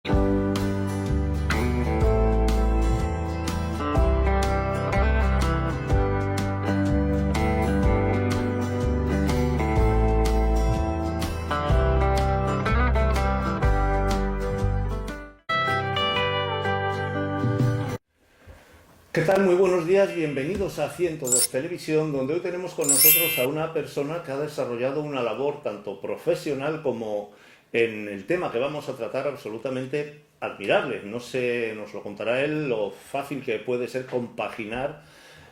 ¿Qué tal? Muy buenos días, bienvenidos a 102 Televisión, donde hoy tenemos con nosotros a una persona que ha desarrollado una labor tanto profesional como en el tema que vamos a tratar absolutamente admirable. No sé, nos lo contará él, lo fácil que puede ser compaginar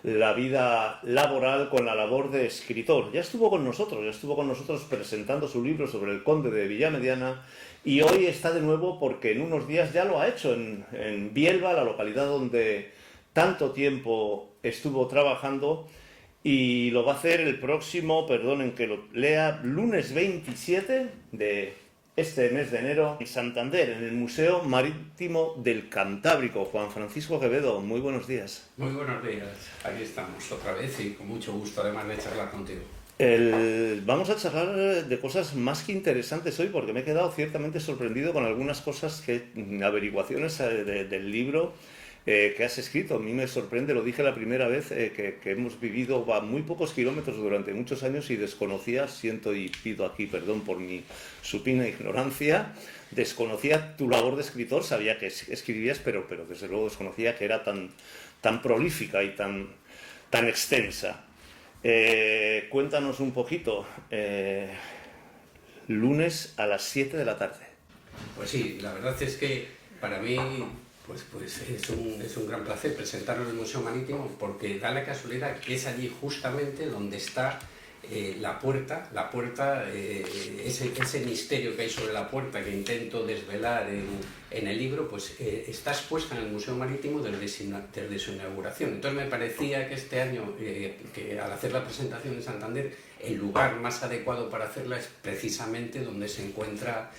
la vida laboral con la labor de escritor. Ya estuvo con nosotros presentando su libro sobre el Conde de Villamediana y hoy está de nuevo porque en unos días ya lo ha hecho en Bielva, la localidad donde tanto tiempo estuvo trabajando, y lo va a hacer el próximo, perdonen que lo lea, lunes 27 de este mes de enero en Santander, en el Museo Marítimo del Cantábrico. Juan Francisco Quevedo, muy buenos días. Muy buenos días, aquí estamos otra vez y con mucho gusto además de charlar contigo. Vamos a charlar de cosas más que interesantes hoy, porque me he quedado ciertamente sorprendido con algunas cosas, averiguaciones del libro que has escrito. A mí me sorprende, lo dije la primera vez, que hemos vivido a muy pocos kilómetros durante muchos años y desconocía, siento y pido aquí perdón por mi supina ignorancia, desconocía tu labor de escritor, sabía que escribías, pero desde luego desconocía que era tan prolífica y tan extensa. Cuéntanos un poquito, lunes a las 7 de la tarde. Pues sí, la verdad es que para mí pues es un gran placer presentarlo en el Museo Marítimo, porque da la casualidad que es allí justamente donde está la puerta, ese misterio que hay sobre la puerta que intento desvelar en el libro, pues está expuesta en el Museo Marítimo desde su inauguración. Entonces me parecía que este año, que al hacer la presentación en Santander, el lugar más adecuado para hacerla es precisamente donde se encuentra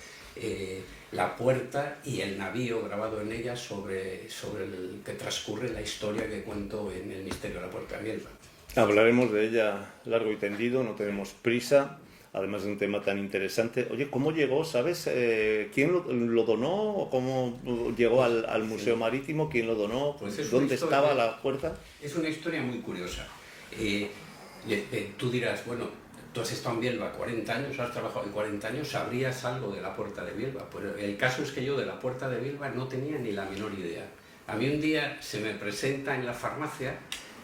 la puerta y el navío grabado en ella sobre el que transcurre la historia que cuento en El misterio de la puerta de Bielva. Hablaremos de ella largo y tendido, no tenemos prisa, además de un tema tan interesante. Oye, ¿cómo llegó? ¿Sabes quién lo donó? ¿O cómo llegó al Museo Marítimo? ¿Quién lo donó? Pues ¿Dónde estaba la puerta? Es una historia muy curiosa. Tú dirás, bueno, tú has estado en Bielva 40 años, has trabajado en 40 años, ¿sabrías algo de la puerta de Bielva? Pues el caso es que yo de la puerta de Bielva no tenía ni la menor idea. A mí un día se me presenta en la farmacia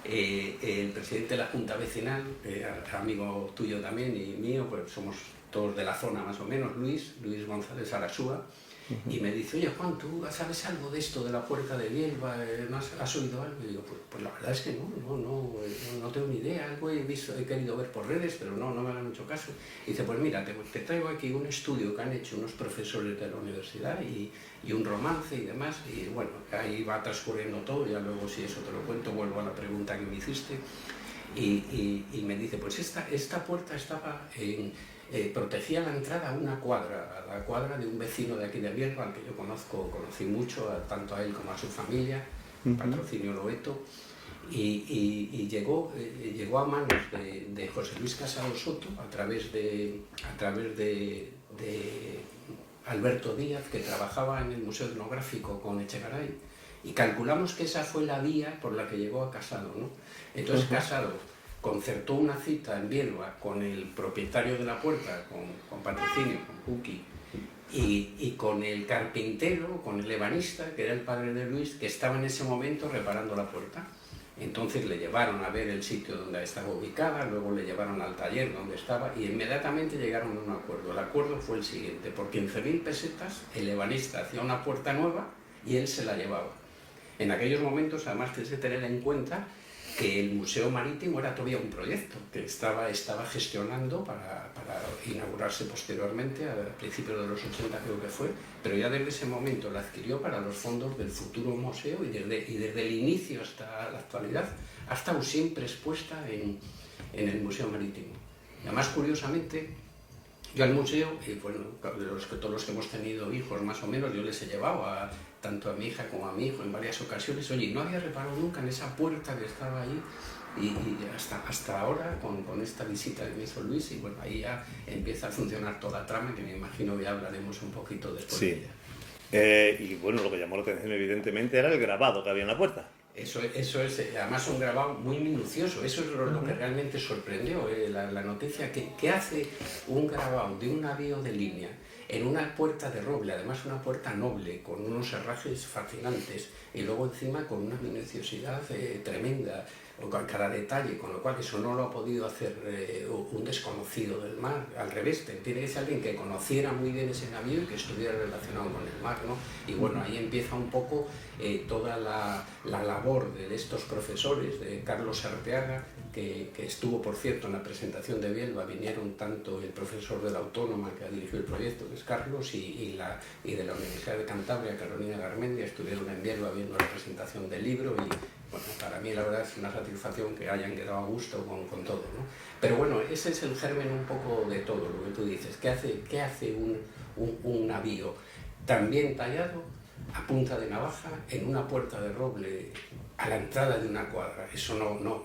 el presidente de la Junta Vecinal, amigo tuyo también y mío, pues somos todos de la zona más o menos, Luis González Arasúa, y me dice, oye Juan, ¿tú sabes algo de esto de la puerta de Bielva? ¿No has oído algo? Y digo, pues la verdad es que no tengo ni idea, algo he querido ver por redes, pero no me hagan mucho caso. Y dice, pues mira, te traigo aquí un estudio que han hecho unos profesores de la universidad y un romance y demás, y bueno, ahí va transcurriendo todo, ya luego si eso te lo cuento, vuelvo a la pregunta que me hiciste, y me dice, pues esta puerta estaba protegía la entrada a una cuadra, a la cuadra de un vecino de aquí de Bielva, al que yo conocí mucho, tanto a él como a su familia, Patrocinio Loeto, y llegó a manos de José Luis Casado Soto a través de Alberto Díaz, que trabajaba en el Museo Etnográfico con Echegaray, y calculamos que esa fue la vía por la que llegó a Casado, ¿no? Entonces Casado concertó una cita en Bielva con el propietario de la puerta, con Patrocinio, con Puki, y con el carpintero, con el ebanista, que era el padre de Luis, que estaba en ese momento reparando la puerta. Entonces le llevaron a ver el sitio donde estaba ubicada, luego le llevaron al taller donde estaba y inmediatamente llegaron a un acuerdo. El acuerdo fue el siguiente: por 15.000 pesetas el ebanista hacía una puerta nueva y él se la llevaba. En aquellos momentos, además, tienes que tener en cuenta que el Museo Marítimo era todavía un proyecto que estaba gestionando para inaugurarse posteriormente, a principios de los 80 creo que fue, pero ya desde ese momento la adquirió para los fondos del futuro museo y desde el inicio hasta la actualidad ha estado siempre expuesta en el Museo Marítimo. Y además, curiosamente, yo al museo, y bueno, todos los que hemos tenido hijos más o menos, yo les he llevado tanto a mi hija como a mi hijo en varias ocasiones. Oye, no había reparado nunca en esa puerta que estaba ahí, y hasta ahora con esta visita que me hizo Luis, y bueno, ahí ya empieza a funcionar toda la trama, que me imagino que ya hablaremos un poquito después de ella. Y bueno, lo que llamó la atención evidentemente era el grabado que había en la puerta. Eso es, además un grabado muy minucioso, eso es lo que realmente sorprendió, la noticia, que hace un grabado de un navío de línea en una puerta de roble, además una puerta noble, con unos herrajes fascinantes, y luego encima con una minuciosidad tremenda, con cada detalle, con lo cual eso no lo ha podido hacer un desconocido del mar, al revés, tiene que ser alguien que conociera muy bien ese navío y que estuviera relacionado con el mar, ¿no? Y bueno, ahí empieza un poco toda la labor de estos profesores, de Carlos Arteaga, que estuvo, por cierto, en la presentación de Bielba, vinieron tanto el profesor de la Autónoma, que ha dirigido el proyecto, que es Carlos, y de la Universidad de Cantabria, Carolina Garmendia, estuvieron en Bielba viendo la presentación del libro, y bueno, para mí la verdad es una satisfacción que hayan quedado a gusto con todo, ¿no? Pero bueno, ese es el germen un poco de todo, lo que tú dices. ¿Qué hace un navío tan bien tallado, a punta de navaja, en una puerta de roble a la entrada de una cuadra? Eso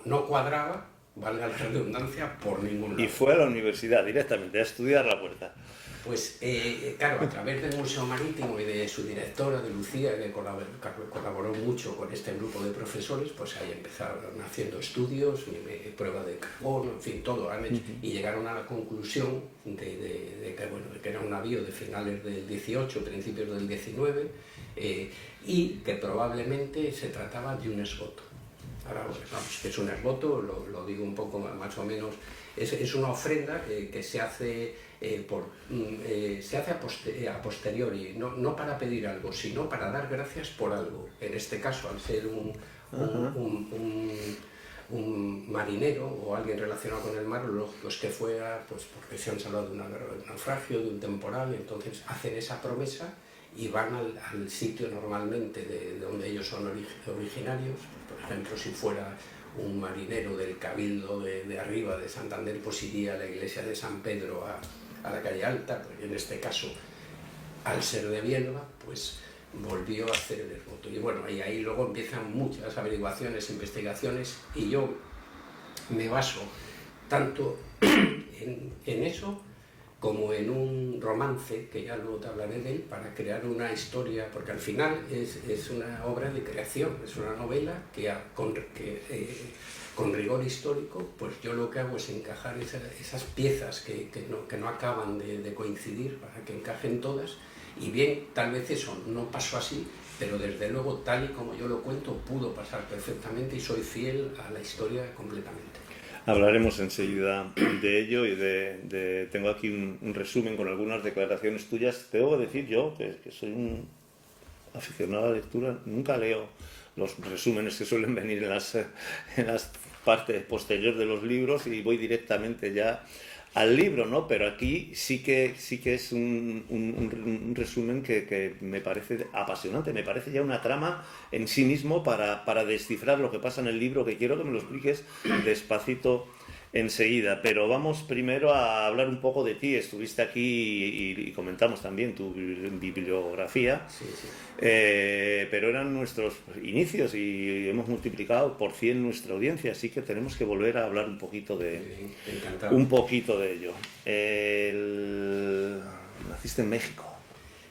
no cuadraba, valga la redundancia, por ningún lado. Y fue a la universidad directamente a estudiar la puerta. Pues claro, a través del Museo Marítimo y de su directora, de Lucía, que colaboró mucho con este grupo de profesores, pues ahí empezaron haciendo estudios, prueba de carbono, en fin, todo han hecho, y llegaron a la conclusión de que era un navío de finales del 18, principios del 19, y que probablemente se trataba de un esboto. Ahora, bueno, vamos, que es un esboto, lo digo un poco más o menos, es una ofrenda que se hace a posteriori, no para pedir algo, sino para dar gracias por algo. En este caso, al ser un marinero o alguien relacionado con el mar, lo lógico es que fuera, pues porque se han salvado de un naufragio, de un temporal, entonces hacen esa promesa y van al sitio normalmente de donde ellos son originarios. Por ejemplo, si fuera un marinero del Cabildo de arriba, de Santander, pues iría a la iglesia de San Pedro, a la calle Alta, pues en este caso, al ser de Bielba, pues volvió a hacer el esboto. Y bueno, ahí luego empiezan muchas averiguaciones, investigaciones, y yo me baso tanto en eso como en un romance, que ya luego te hablaré de él, para crear una historia, porque al final es una obra de creación, es una novela que con rigor histórico, pues yo lo que hago es encajar esas piezas que no acaban de coincidir, para que encajen todas, y bien, tal vez eso no pasó así, pero desde luego, tal y como yo lo cuento, pudo pasar perfectamente, y soy fiel a la historia completamente. Hablaremos enseguida de ello y tengo aquí un resumen con algunas declaraciones tuyas. Tengo que decir yo, que soy un aficionado a la lectura, nunca leo los resúmenes que suelen venir en las partes posteriores de los libros y voy directamente ya al libro, ¿no? Pero aquí sí que es un resumen que me parece apasionante, me parece ya una trama en sí mismo para descifrar lo que pasa en el libro, que quiero que me lo expliques despacito enseguida. Pero vamos primero a hablar un poco de ti. Estuviste aquí y comentamos también tu bibliografía, sí. pero eran nuestros inicios y hemos multiplicado por 100 nuestra audiencia, así que tenemos que volver a hablar un poquito de ello. Naciste en México.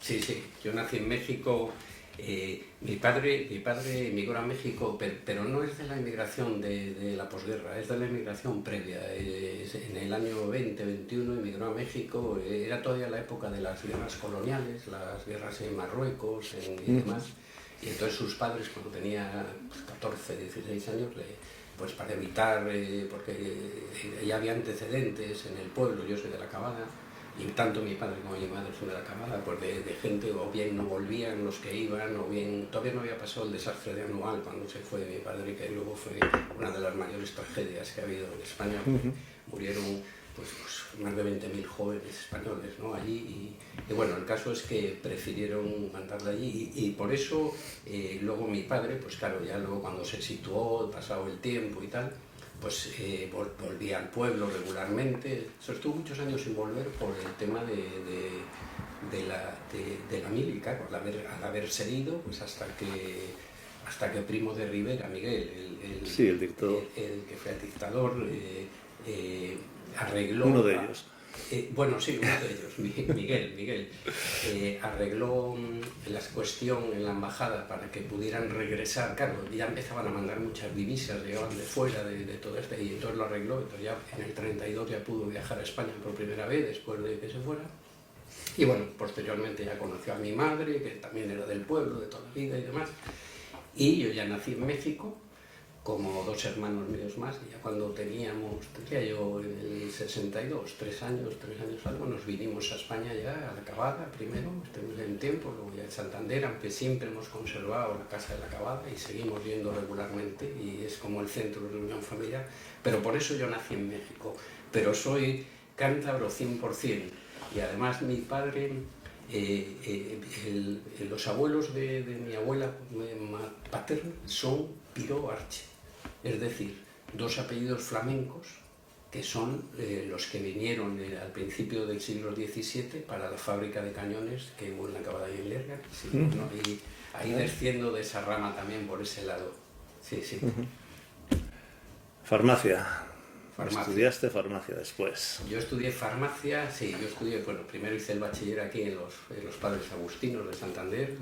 Sí, yo nací en México. Mi padre emigró a México, pero no es de la emigración de la posguerra, es de la emigración previa. En el año 20-21 emigró a México, era todavía la época de las guerras coloniales, las guerras en Marruecos y demás, y entonces sus padres, cuando tenía 14, 16 años, pues para evitar, porque ya había antecedentes en el pueblo, yo soy de La Cabada, y tanto mi padre como mi madre son de La Cabada, pues de gente, o bien no volvían los que iban, o bien todavía no había pasado el desastre de Anual cuando se fue mi padre, que luego fue una de las mayores tragedias que ha habido en España. Murieron pues más de 20.000 jóvenes españoles, ¿no? Allí, y bueno, el caso es que prefirieron mandarla allí, y por eso luego mi padre, pues claro, ya luego cuando se situó, pasado el tiempo y tal, pues volvía al pueblo regularmente. Estuvo muchos años sin volver por el tema de la mili, claro, al haberse ido, pues hasta que Primo de Rivera, Miguel, el dictador, el que fue el dictador, arregló... Uno de ellos. Bueno, sí, uno de ellos, Miguel, arregló la cuestión en la embajada para que pudieran regresar. Claro, ya empezaban a mandar muchas divisas, llegaban de fuera, de todo esto, y entonces lo arregló. Entonces ya en el 32 ya pudo viajar a España por primera vez, después de que se fuera. Y bueno, posteriormente ya conoció a mi madre, que también era del pueblo, de toda la vida y demás. Y yo ya nací en México, como dos hermanos míos más, y ya cuando tendría yo en el 62, 3 años algo, nos vinimos a España ya, a La Cabada primero, estuvimos en tiempo, luego ya en Santander, aunque siempre hemos conservado la casa de La Cabada y seguimos yendo regularmente, y es como el centro de reunión familiar, pero por eso yo nací en México, pero soy cántabro 100%, y además mi padre... los abuelos de mi abuela paterna son Piró Arche, es decir, dos apellidos flamencos que son los que vinieron al principio del siglo XVII para la fábrica de cañones que hubo en La Cabada y en Lerga, sí, ¿no? Y ahí desciendo de esa rama también por ese lado. Sí, sí. Farmacia. Farmacia. ¿Estudiaste farmacia después? Yo estudié farmacia, sí, yo estudié, bueno, primero hice el bachiller aquí en los Padres Agustinos de Santander,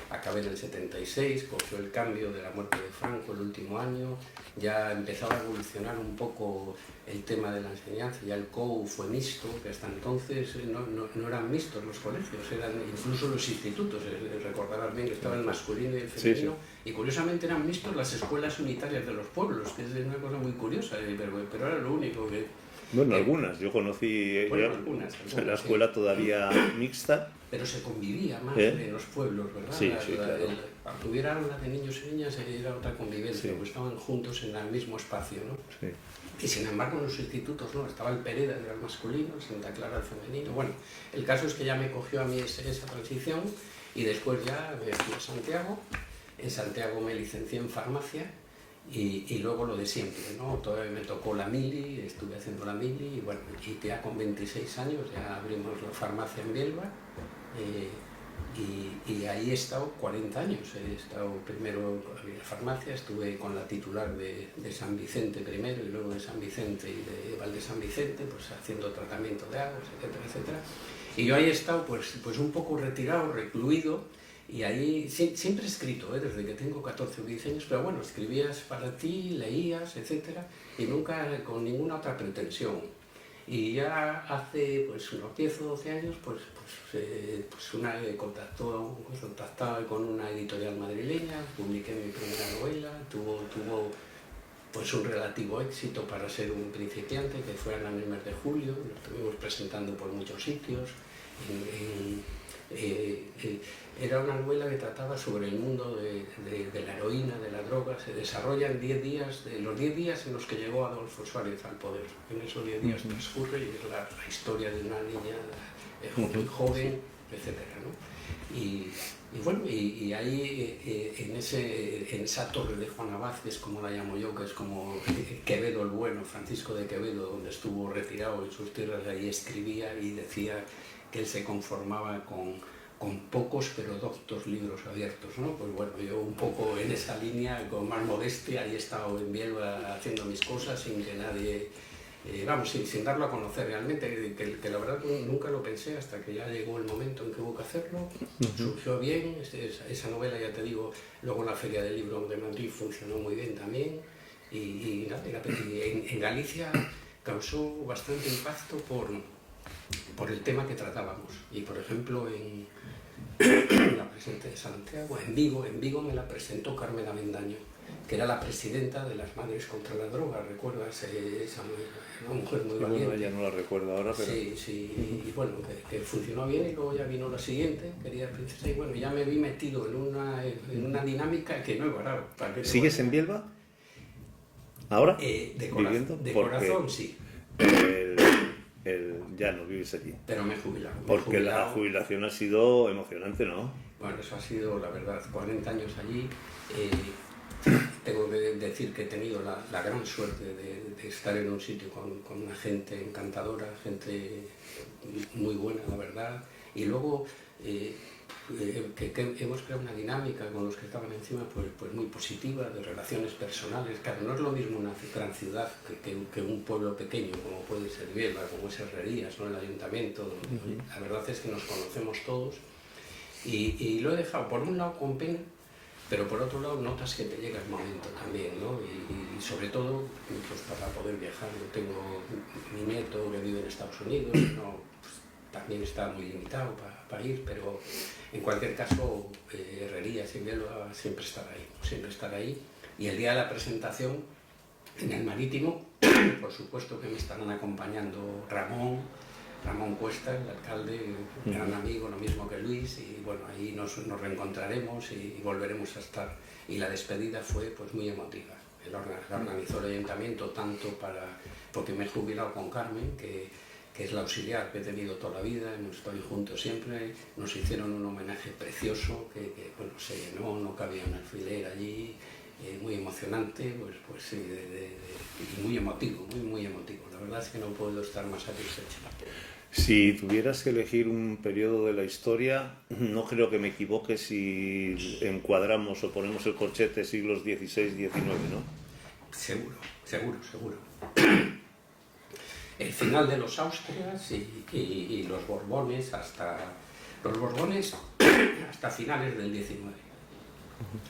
acabé en el 76, cogió el cambio de la muerte de Franco el último año, ya empezaba a evolucionar un poco el tema de la enseñanza, ya el COU fue mixto, que hasta entonces no eran mixtos los colegios, eran incluso los institutos, recordarás bien que estaba el masculino y el femenino, sí, sí. Y curiosamente eran mixtos las escuelas unitarias de los pueblos, que es una cosa muy curiosa, pero era lo único que... Bueno, algunas, yo conocí algunas, la escuela sí, todavía mixta. Pero se convivía más en los pueblos, ¿verdad? Sí, sí, claro. Cuando hubiera aula de niños y niñas era otra convivencia, sí, porque estaban juntos en el mismo espacio, ¿no? Sí. Y sin embargo en los institutos no, estaba el Pereda, que era el masculino, Santa Clara el femenino. Bueno, el caso es que ya me cogió a mí esa transición y después ya me fui a Santiago. En Santiago me licencié en farmacia y luego lo de siempre, ¿no? Todavía me tocó la mili, estuve haciendo la mili y bueno, y ya con 26 años ya abrimos la farmacia en Bielva y ahí he estado 40 años. He estado primero en la farmacia, estuve con la titular de San Vicente primero y luego de San Vicente y de Valde San Vicente, pues haciendo tratamiento de aguas, etcétera, etcétera. Y yo ahí he estado pues un poco retirado, recluido. Y ahí siempre he escrito, desde que tengo 14 o 15 años, pero bueno, escribías para ti, leías, etcétera, y nunca con ninguna otra pretensión. Y ya hace pues unos 10 o 12 años, contactaba con una editorial madrileña, publiqué mi primera novela, tuvo pues un relativo éxito para ser un principiante, que fue Ana en el mes de julio, lo estuvimos presentando por muchos sitios. Era una novela que trataba sobre el mundo de la heroína, de la droga. Se desarrolla en 10 días, los 10 días en los que llegó Adolfo Suárez al poder. En esos 10 días transcurre y es la historia de una niña joven, etcétera, ¿no? Y bueno, y ahí en esa torre de Juana Vázquez, como la llamo yo, que es como Quevedo el Bueno, Francisco de Quevedo, donde estuvo retirado en sus tierras, ahí escribía y decía que él se conformaba con pocos pero doctos libros abiertos, ¿no? Pues bueno, yo un poco en esa línea, con más modestia, ahí he estado en Bielva haciendo mis cosas sin que nadie, sin darlo a conocer realmente, que la verdad nunca lo pensé hasta que ya llegó el momento en que hubo que hacerlo, surgió bien, esa novela, ya te digo, luego en la Feria del Libro de Madrid funcionó muy bien también, y en Galicia causó bastante impacto por el tema que tratábamos. Y por ejemplo la presenté de Santiago, en Vigo me la presentó Carmen Avendaño, que era la presidenta de las Madres contra la Droga, ¿recuerdas? Esa una mujer muy valiente. Bueno, ya no la recuerdo ahora, pero... Sí, y bueno, que funcionó bien, y luego ya vino la siguiente, Querida Princesa, y bueno, ya me vi metido en una dinámica que no he parado. ¿Sigues en Bielva? ¿Ahora? ¿Viviendo? De corazón, sí. Ya no vives allí. Pero me he jubilado. Porque la jubilación ha sido emocionante, ¿no? Bueno, eso ha sido, la verdad, 40 años allí. Tengo que decir que he tenido la gran suerte de estar en un sitio con una gente encantadora, gente muy buena, la verdad. Y luego que hemos creado una dinámica con los que estaban encima pues muy positiva, de relaciones personales. Claro, no es lo mismo una gran ciudad que un pueblo pequeño, como puede ser Bielva, como es Herrerías, ¿no? El ayuntamiento, donde la verdad es que nos conocemos todos. Y lo he dejado, por un lado, con pena, pero por otro lado notas que te llega el momento también, ¿no? Y sobre todo, pues para poder viajar. Yo tengo mi nieto que vive en Estados Unidos, ¿no? Pues, también está muy limitado para ir, pero en cualquier caso, Herrerías y Bielva siempre estar ahí. Y el día de la presentación, en el Marítimo, por supuesto que me estarán acompañando Ramón Cuesta, el alcalde, un gran amigo, lo mismo que Luis, y bueno, ahí nos reencontraremos y volveremos a estar. Y la despedida fue pues muy emotiva. La organizó el ayuntamiento porque me he jubilado con Carmen, que es la auxiliar que he tenido toda la vida, hemos estado juntos siempre. Nos hicieron un homenaje precioso, que bueno, se llenó, no cabía un alfiler allí, muy emocionante, pues sí, y muy emotivo, muy emotivo. La verdad es que no puedo estar más satisfecho. Si tuvieras que elegir un periodo de la historia, no creo que me equivoque si encuadramos o ponemos el corchete siglos XVI-XIX, ¿no? Seguro. El final de los Austrias y los Borbones hasta finales del XIX.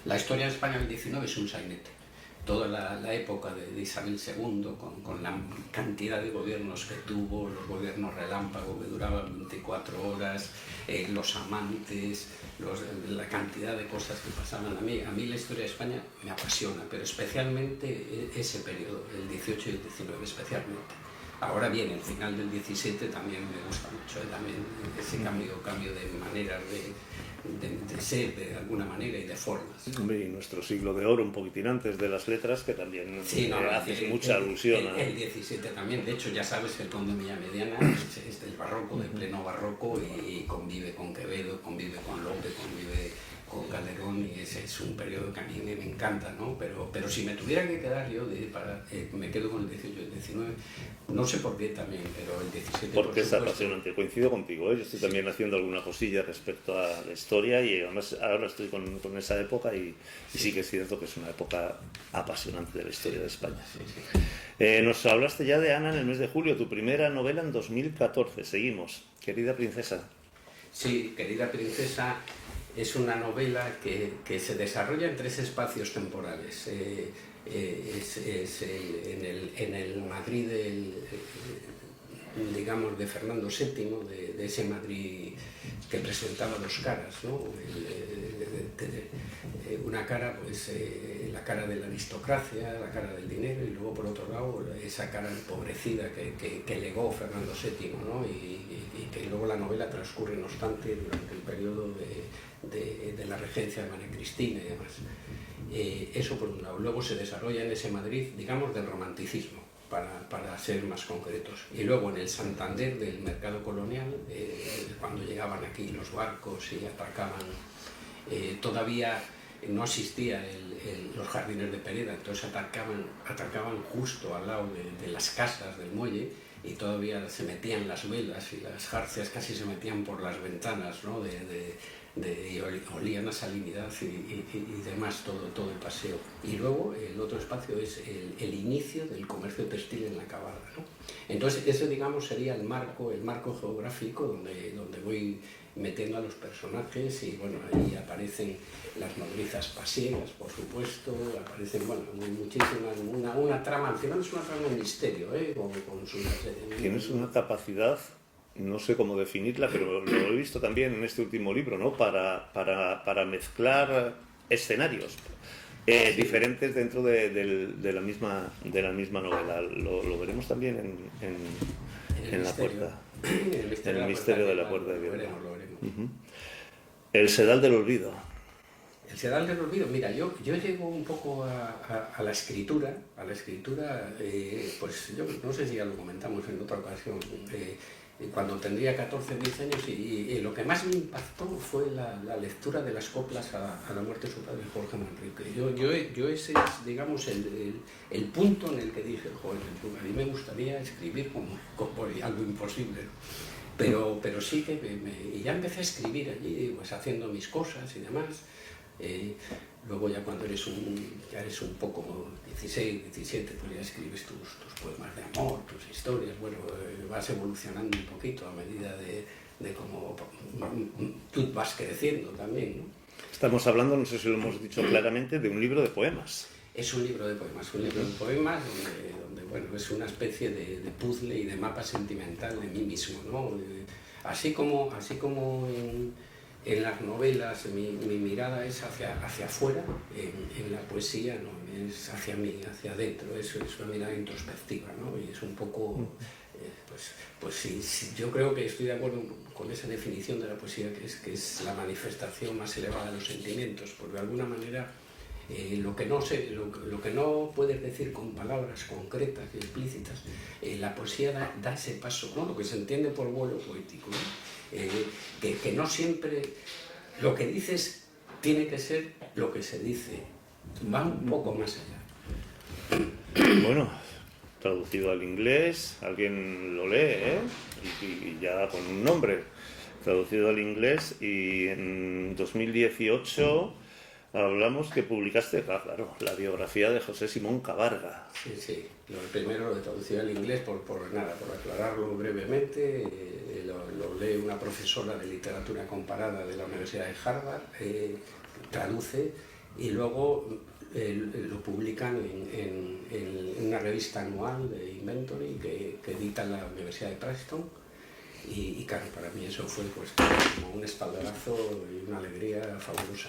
La historia de España del XIX es un sainete. Toda la época de Isabel II, con la cantidad de gobiernos que tuvo, los gobiernos relámpago que duraban 24 horas, los amantes, la cantidad de cosas que pasaban. A mí la historia de España me apasiona, pero especialmente ese periodo, el 18 y el 19 especialmente. Ahora bien, el final del 17 también me gusta mucho, también ese cambio de maneras de ser de alguna manera y de formas. Hombre, y nuestro siglo de oro, un poquitín antes de las letras, que también haces mucha alusión a... El 17 también, de hecho ya sabes que el conde Millamediana es del barroco, del pleno barroco, y convive con Quevedo, convive con Lope, convive con Calderón, y ese es un periodo que a mí me encanta, ¿no? Pero si me tuviera que quedar yo, me quedo con el 18 y el 19, no sé por qué también, pero el 17... Porque es apasionante, coincido contigo, ¿eh? Yo estoy también haciendo alguna cosilla respecto a la historia, y además ahora estoy con esa época, y sí que es cierto que es una época apasionante de la historia de España. Nos hablaste ya de Ana en el mes de julio, tu primera novela en 2014, seguimos. Querida princesa. Sí, Querida princesa es una novela que se desarrolla en 3 espacios temporales. En el Madrid digamos, de Fernando VII, de ese Madrid que presentaba 2 caras, ¿no? Una cara, pues la cara de la aristocracia, la cara del dinero, y luego por otro lado esa cara empobrecida que legó Fernando VII, ¿no? Y que luego la novela transcurre, no obstante, durante el periodo de la regencia de María Cristina y demás. Eso por un lado. Luego se desarrolla en ese Madrid, digamos, del romanticismo, para ser más concretos. Y luego en el Santander del mercado colonial, cuando llegaban aquí los barcos y atracaban, todavía no existía los jardines de Pereda, entonces atracaban justo al lado de las casas del muelle, y todavía se metían las velas y las jarcias casi se metían por las ventanas, ¿no? Y olían a salinidad y demás, todo el paseo. Y luego el otro espacio es el inicio del comercio textil en la Cabada, ¿no? Entonces ese, digamos, sería el marco geográfico donde voy metiendo a los personajes, y bueno, ahí aparecen las nodrizas pasiegas, por supuesto, aparecen, bueno, muchísimas, una trama, al final es una trama de misterio, con su... Tienes una capacidad, no sé cómo definirla, pero lo he visto también en este último libro, ¿no? Para mezclar escenarios diferentes dentro de la misma novela. Lo veremos también en La Puerta. El misterio de la Puerta de Violeta. Lo veremos. El Sedal del Olvido. El Sedal del Olvido, mira, yo llego un poco a la escritura, pues yo no sé si ya lo comentamos en otra ocasión, cuando tendría 14, 10 años, y lo que más me impactó fue la lectura de las coplas a la muerte de su padre, Jorge Manrique. Yo ese es, digamos, el punto en el que dije, joder, a mí me gustaría escribir como algo imposible. pero sí que y ya empecé a escribir allí, pues haciendo mis cosas y demás. Luego ya cuando ya eres un poco 16, 17, pues ya escribes tus poemas de amor, tus historias, bueno, vas evolucionando un poquito a medida de cómo tú vas creciendo también, ¿no? Estamos hablando, no sé si lo hemos dicho claramente, de un libro de poemas. Es un libro de poemas, donde bueno, es una especie de puzzle y de mapa sentimental de mí mismo, ¿no? Así como en las novelas mi mirada es hacia afuera, en la poesía no, es hacia mí, hacia adentro, es una mirada introspectiva, ¿no? Y es un poco, pues sí, yo creo que estoy de acuerdo con esa definición de la poesía, que es la manifestación más elevada de los sentimientos, porque de alguna manera lo que no puedes decir con palabras concretas y explícitas, la poesía da ese paso, ¿no? Lo que se entiende por vuelo poético, ¿no? Que no siempre lo que dices tiene que ser lo que se dice, va un poco más allá. Bueno, traducido al inglés, alguien lo lee, ¿eh? Y ya con un nombre, traducido al inglés, y en 2018 hablamos que publicaste, claro, la biografía de José Simón Cabarga. Sí. Primero lo he traducido al inglés por aclararlo brevemente. Lo lee una profesora de literatura comparada de la Universidad de Harvard, traduce y luego lo publican en una revista anual de Inventory que edita la Universidad de Princeton. Y claro, para mí eso fue pues como un espaldarazo y una alegría fabulosa.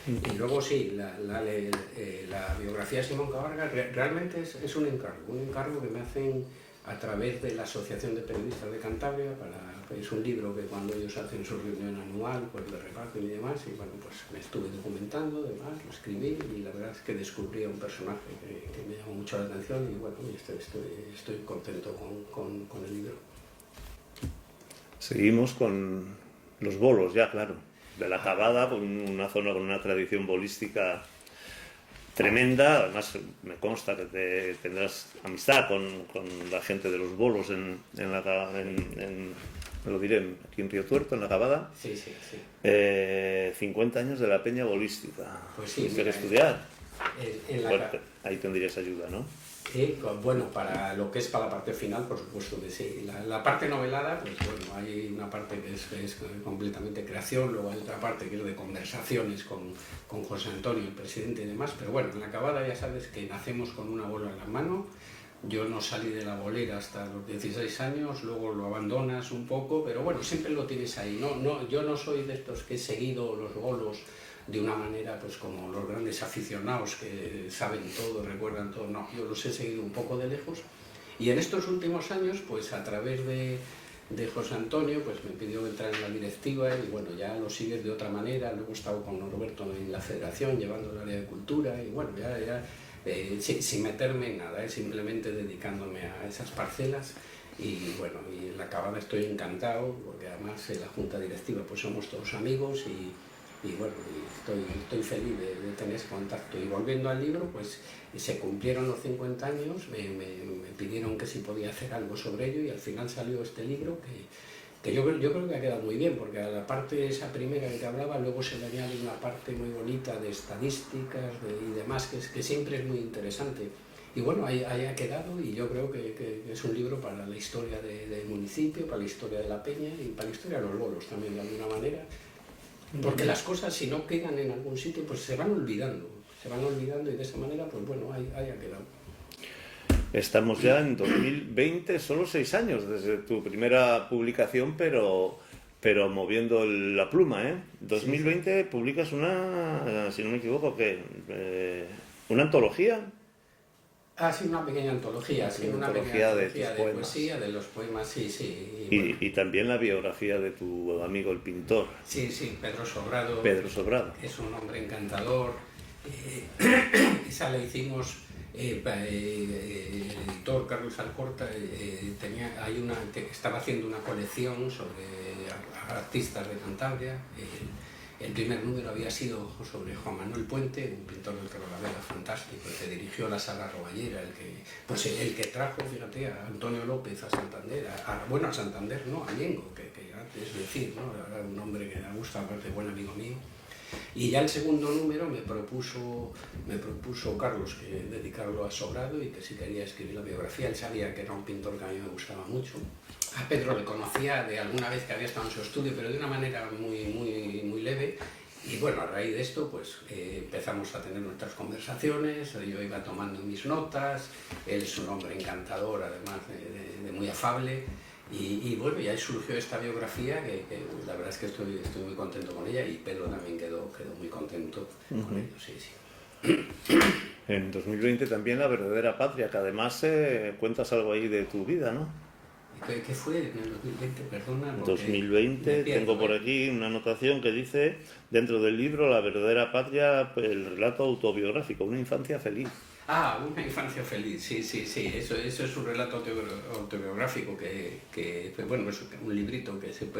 Y luego sí, la biografía de Simón Cabarga realmente es un encargo que me hacen a través de la Asociación de Periodistas de Cantabria. Es un libro que cuando ellos hacen su reunión anual, pues lo reparten y demás, y bueno, pues me estuve documentando, demás, lo escribí, y la verdad es que descubrí a un personaje que me llamó mucho la atención, y bueno, estoy contento con el libro. Seguimos con los bolos ya, claro, de la Cavada, con una zona con una tradición bolística tremenda. Además me consta que tendrás amistad con la gente de los bolos me lo diré, aquí en Río Tuerto, en la Cavada. Sí. 50 años de la peña bolística. Pues sí, tienes que estudiar. Bueno, ahí tendrías ayuda, ¿no? Bueno, para lo que es para la parte final, por supuesto que sí. La parte novelada, pues bueno, hay una parte que es completamente creación, luego hay otra parte que es de conversaciones con José Antonio, el presidente y demás, pero bueno, en la Cavada ya sabes que nacemos con una bola en la mano. Yo no salí de la bolera hasta los 16 años, luego lo abandonas un poco, pero bueno, siempre lo tienes ahí. Yo no soy de estos que he seguido los bolos de una manera pues como los grandes aficionados que saben todo, recuerdan todo. No, yo los he seguido un poco de lejos, y en estos últimos años pues a través de José Antonio pues me pidió entrar en la directiva, y bueno, ya lo sigues de otra manera. Luego he estado con Roberto en la federación llevando el área de cultura, y bueno, ya sin meterme en nada, simplemente dedicándome a esas parcelas. Y bueno, y en la Cavada estoy encantado, porque además en la junta directiva pues somos todos amigos, y bueno, estoy feliz de tener ese contacto. Y volviendo al libro, pues se cumplieron los 50 años, me pidieron que si podía hacer algo sobre ello, y al final salió este libro que yo creo que ha quedado muy bien, porque a la parte esa primera que te hablaba, luego se le añade una parte muy bonita de estadísticas y demás, que siempre es muy interesante. Y bueno, ahí ha quedado, y yo creo que es un libro para la historia del municipio, para la historia de la peña y para la historia de los bolos también, de alguna manera. Porque las cosas, si no quedan en algún sitio, pues se van olvidando, y de esa manera, pues bueno, ahí ha quedado. Estamos ya en 2020, solo 6 años desde tu primera publicación, pero moviendo la pluma, ¿eh? 2020 publicas si no me equivoco, una antología. Sí, una pequeña antología, una antología de poesía, de los poemas, sí. Y también la biografía de tu amigo el pintor. Sí, Pedro Sobrado. Pedro Sobrado. Es un hombre encantador. Esa la hicimos, el editor Carlos Alcorta estaba haciendo una colección sobre artistas de Cantabria. El primer número había sido sobre Juan Manuel Puente, un pintor del Torrelavega fantástico, el que dirigió la Sala Roballera, el que trajo, fíjate, a Antonio López a Santander, a Santander, no, a Ñengo, que es decir, ¿no? Era un hombre que me gusta, aparte buen amigo mío. Y ya el segundo número me propuso Carlos que dedicarlo a Sobrado y que si quería escribir la biografía. Él sabía que era un pintor que a mí me gustaba mucho. A Pedro le conocía de alguna vez que había estado en su estudio, pero de una manera muy leve. Y bueno, a raíz de esto pues empezamos a tener nuestras conversaciones, yo iba tomando mis notas, él es un hombre encantador, además de muy afable. Y bueno, y ahí surgió esta biografía que la verdad es que estoy muy contento con ella y Pedro también quedó muy contento con ello, sí, sí. En 2020 también La verdadera patria, que además cuentas algo ahí de tu vida, ¿no? ¿Qué fue en el 2020? Perdona. 2020, tengo por aquí una anotación que dice, dentro del libro La verdadera patria, el relato autobiográfico, una infancia feliz. Ah, una infancia feliz, sí, eso es un relato autobiográfico que bueno, es un librito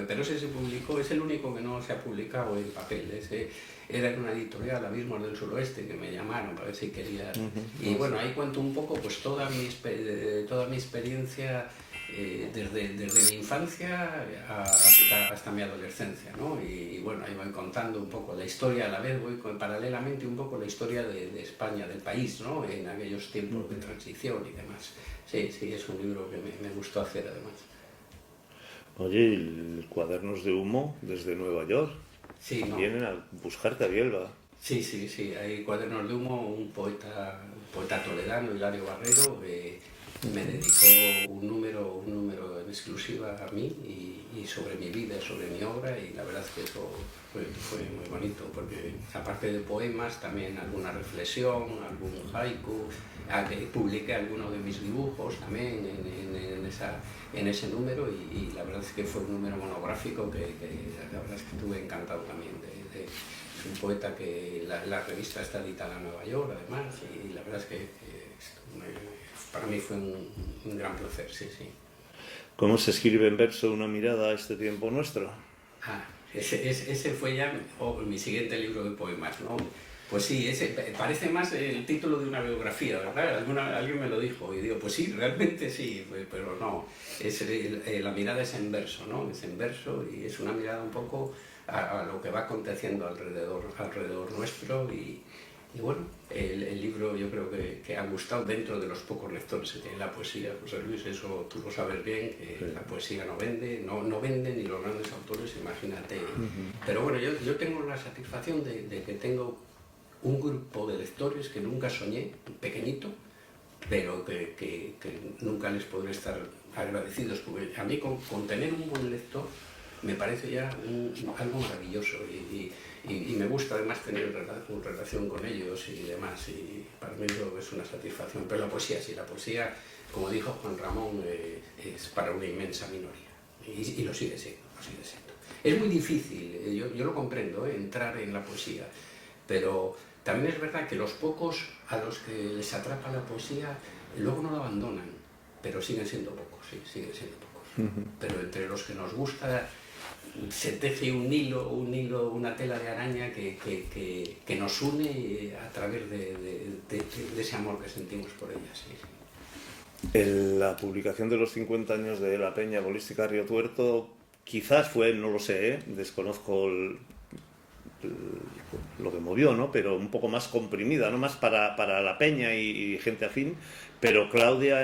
pero ese se publicó, es el único que no se ha publicado en papel, era en una editorial, Abismos del Suroeste, que me llamaron para ver si quería, y bueno, ahí cuento un poco pues toda mi experiencia desde mi infancia hasta mi adolescencia, ¿no? Y bueno, ahí voy contando un poco la historia, a la vez voy paralelamente un poco la historia de España, del país, ¿no? En aquellos tiempos de transición y demás. Sí, es un libro que me gustó hacer además. Oye, el Cuadernos de Humo desde Nueva York, sí, ¿no? Vienen a buscarte a Bielba. Sí, hay Cuadernos de Humo, un poeta toledano, Hilario Barrero, me dedicó un número en exclusiva a mí y sobre mi vida, sobre mi obra, y la verdad es que eso fue muy bonito, porque aparte de poemas, también alguna reflexión, algún haiku, publiqué algunos de mis dibujos también en ese número, y la verdad es que fue un número monográfico que la verdad es que estuve encantado también es un poeta que la revista está editada en Nueva York además, y la verdad es que para mí fue un gran placer, sí. ¿Cómo se escribe en verso una mirada a este tiempo nuestro? Ese fue ya mi siguiente libro de poemas, ¿no? Pues sí, ese parece más el título de una biografía, ¿verdad? Alguien me lo dijo y digo, pues sí, realmente sí, pero no, la mirada es en verso, ¿no? Es en verso y es una mirada un poco a lo que va aconteciendo alrededor nuestro y bueno, el libro yo creo que ha gustado dentro de los pocos lectores que tiene la poesía, José Luis, eso tú lo sabes bien, que sí. La poesía no vende ni los grandes autores, imagínate. Pero bueno, yo tengo la satisfacción de que tengo un grupo de lectores que nunca soñé, pequeñito, pero que nunca les podré estar agradecidos, porque a mí con tener un buen lector me parece ya algo maravilloso y me gusta además tener relación con ellos y demás, y para mí eso es una satisfacción. Pero la poesía sí, la poesía, como dijo Juan Ramón, es para una inmensa minoría y lo sigue siendo. Es muy difícil, yo lo comprendo, entrar en la poesía, pero también es verdad que los pocos a los que les atrapa la poesía luego no la abandonan, pero siguen siendo pocos. Pero entre los que nos gusta se teje un hilo, una tela de araña que nos une a través de ese amor que sentimos por ella. Sí. La publicación de los 50 años de la Peña Bolística Río Tuerto quizás fue, no lo sé, desconozco lo que movió, ¿no? Pero un poco más comprimida, ¿no? Más para la Peña y gente afín, pero Claudia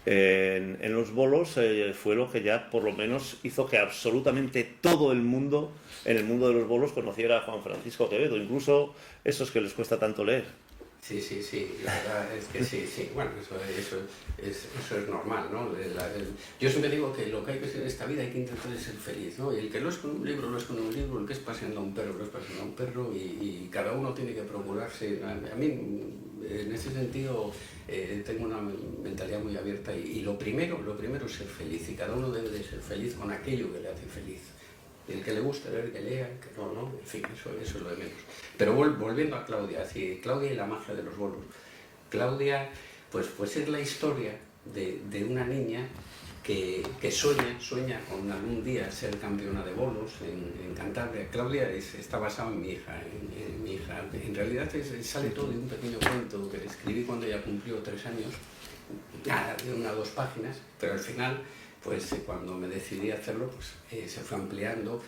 en los bolos fue lo que ya por lo menos hizo que absolutamente todo el mundo en el mundo de los bolos conociera a Juan Francisco Quevedo, incluso esos que les cuesta tanto leer. Sí, la verdad es que sí. Bueno, eso es normal, ¿no? Yo siempre digo que lo que hay que hacer en esta vida hay que intentar ser feliz, ¿no? Y el que lo es con un libro, lo es con un libro, el que es paseando a un perro, lo es paseando a un perro, y cada uno tiene que procurarse. A mí, en ese sentido, tengo una mentalidad muy abierta y lo primero es ser feliz, y cada uno debe de ser feliz con aquello que le hace feliz. El que le gusta leer, que lea, que no, en fin, eso es lo de menos. Pero volviendo a Claudia, Claudia y la magia de los bolos. Claudia, pues es la historia de una niña que sueña con algún día ser campeona de bolos en Cantabria. Claudia está basada en mi hija. En mi hija. En realidad sale todo de un pequeño cuento que escribí cuando ella cumplió 3 años, nada, de 1 o 2 páginas, pero al final, pues cuando me decidí a hacerlo, pues se fue ampliando.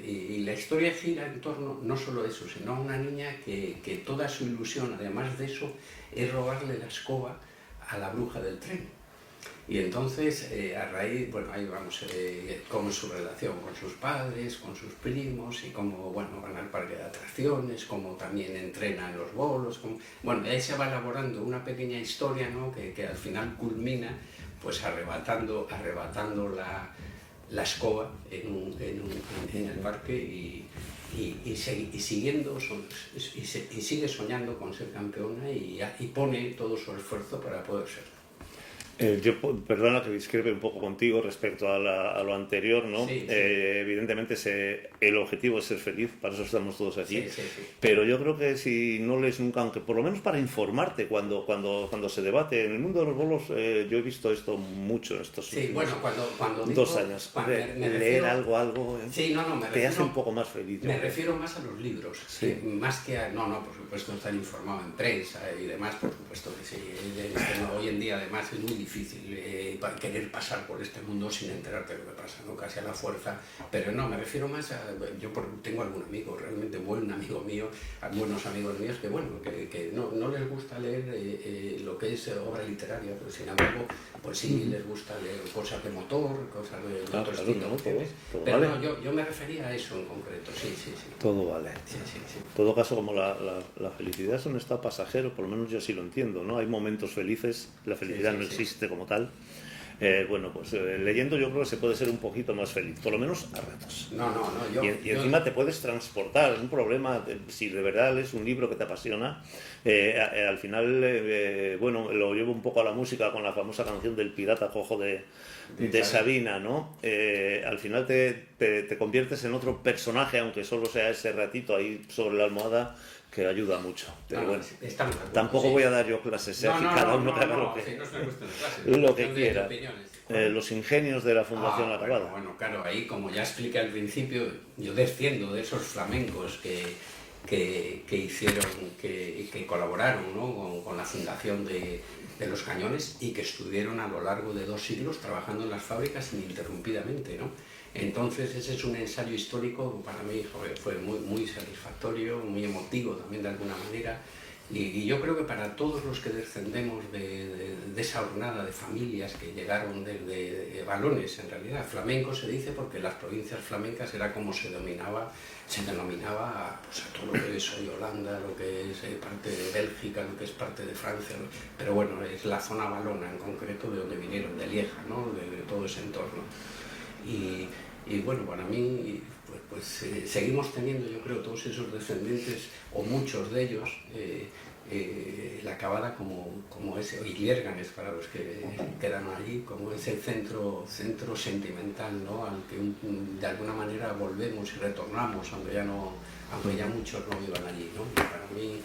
Y la historia gira en torno no solo a eso, sino a una niña que toda su ilusión, además de eso, es robarle la escoba a la bruja del tren. Y entonces, a raíz, bueno, ahí vamos, cómo es su relación con sus padres, con sus primos, y cómo, bueno, van al parque de atracciones, cómo también entrena en los bolos, bueno, ahí se va elaborando una pequeña historia, ¿no?, que al final culmina, pues arrebatando la escoba en el parque y sigue soñando con ser campeona y pone todo su esfuerzo para poder serlo. Perdona que discrepe un poco contigo respecto a lo anterior, ¿no? Sí. Evidentemente el objetivo es ser feliz, para eso estamos todos aquí, Sí. pero yo creo que si no lees nunca, aunque por lo menos para informarte cuando se debate, en el mundo de los bolos yo he visto esto mucho en estos últimos cuando 2 años. Leer algo sí, te hace un poco más feliz. Me refiero más a los libros, sí. Más que a... No, por supuesto, estar informado en prensa y demás, por supuesto que sí. Hoy en día además es muy difícil querer pasar por este mundo sin enterarte de lo que pasa, ¿no? Casi a la fuerza, pero no, me refiero más a... Yo tengo algún amigo, realmente buen amigo mío, buenos amigos míos, que bueno, que no les gusta leer lo que es obra literaria, pero sin embargo, pues sí, les gusta leer cosas de motor, cosas de otro estilo. ¿No? Todo pero vale. no, yo me refería a eso en concreto, sí. Todo vale. Sí. En todo caso, como la felicidad es un estado pasajero, por lo menos yo sí lo entiendo, ¿no? Hay momentos felices, la felicidad no existe como tal. Bueno, pues leyendo yo creo que se puede ser un poquito más feliz, por lo menos a ratos. Y encima te puedes transportar, es un problema, si de verdad es un libro que te apasiona, al final, bueno, lo llevo un poco a la música con la famosa canción del pirata cojo de Sabina, ¿no? Al final te conviertes en otro personaje, aunque solo sea ese ratito ahí sobre la almohada, que ayuda mucho. Pero bueno, tampoco voy a dar yo clases, cada uno que haga lo que quiera. Los ingenios de la Fundación La Acabada. Bueno, claro, ahí como ya expliqué al principio, yo desciendo de esos flamencos que hicieron, que colaboraron, ¿no?, con la fundación de los Cañones y que estuvieron a lo largo de 2 siglos trabajando en las fábricas ininterrumpidamente, ¿no? Entonces ese es un ensayo histórico para mí, fue muy satisfactorio, muy emotivo también de alguna manera, y yo creo que para todos los que descendemos de esa hornada de familias que llegaron desde Balones, en realidad flamenco se dice porque las provincias flamencas era como se denominaba pues, a todo lo que es hoy Holanda, lo que es parte de Bélgica, lo que es parte de Francia, ¿no? Pero bueno, es la zona valona en concreto de donde vinieron, de Lieja, ¿no?, de todo ese entorno. Y bueno, para mí, pues seguimos teniendo, yo creo, todos esos descendientes, o muchos de ellos, La Acabada como ese, y Lierganes para los que quedan allí, como ese centro sentimental, ¿no?, al que de alguna manera volvemos y retornamos, aunque ya muchos no vivan allí, ¿no? Y para mí,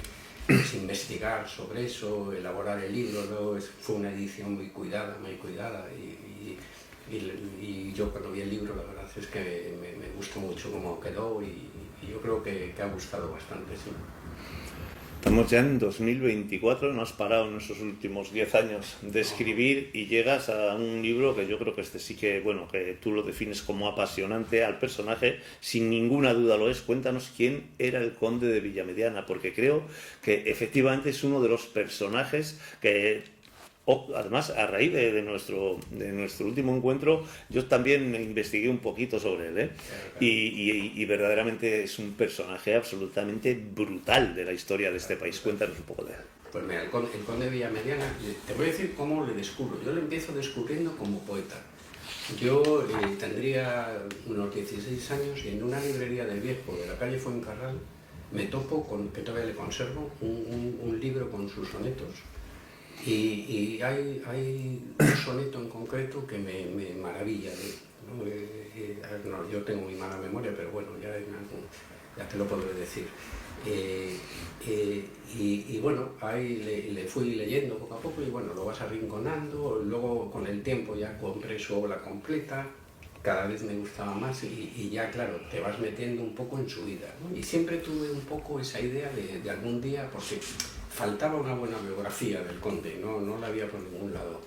pues, investigar sobre eso, elaborar el libro, ¿no?, fue una edición muy cuidada, y yo cuando vi el libro la verdad es que me gustó mucho cómo quedó y yo creo que ha gustado bastante, sí. Estamos ya en 2024, no has parado en esos últimos 10 años de escribir y llegas a un libro que yo creo que sí que, bueno, que tú lo defines como apasionante al personaje, sin ninguna duda lo es. Cuéntanos quién era el conde de Villamediana, porque creo que efectivamente es uno de los personajes que... además, a raíz de nuestro último encuentro, yo también investigué un poquito sobre él, y verdaderamente es un personaje absolutamente brutal de la historia de este país. Cuéntanos un poco de él. Pues mira, el conde de Villamediana, te voy a decir cómo le descubro. Yo lo empiezo descubriendo como poeta. Yo tendría unos 16 años y en una librería del Viejo de la calle Fuencarral me topo con, que todavía le conservo, un libro con sus sonetos. Y hay un soneto en concreto que me maravilla, ¿no? Yo tengo muy mala memoria, pero bueno, ya te lo podré decir. Y bueno, ahí le fui leyendo poco a poco y bueno, lo vas arrinconando. Luego con el tiempo ya compré su obra completa, cada vez me gustaba más y ya claro, te vas metiendo un poco en su vida, ¿no? Y siempre tuve un poco esa idea de algún día, porque faltaba una buena biografía del conde, no la había por ningún lado.